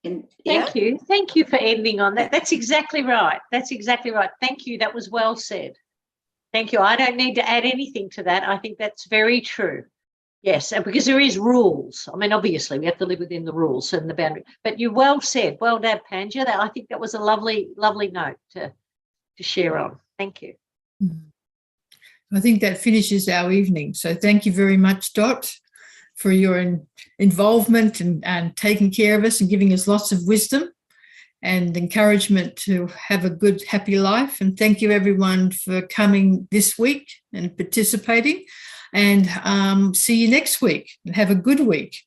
And, Thank you. Thank you for ending on that. That's exactly right. That's exactly right. Thank you. That was well said. Thank you. I don't need to add anything to that. I think that's very true. Yes, because there is rules. I mean, obviously, we have to live within the rules and the boundary. But you well said. Well done, Panja. I think that was a lovely, lovely note to share on. Thank you. I think that finishes our evening. So thank you very much, Dot, for your involvement and taking care of us and giving us lots of wisdom and encouragement to have a good, happy life. And thank you, everyone, for coming this week and participating. And see you next week, and have a good week.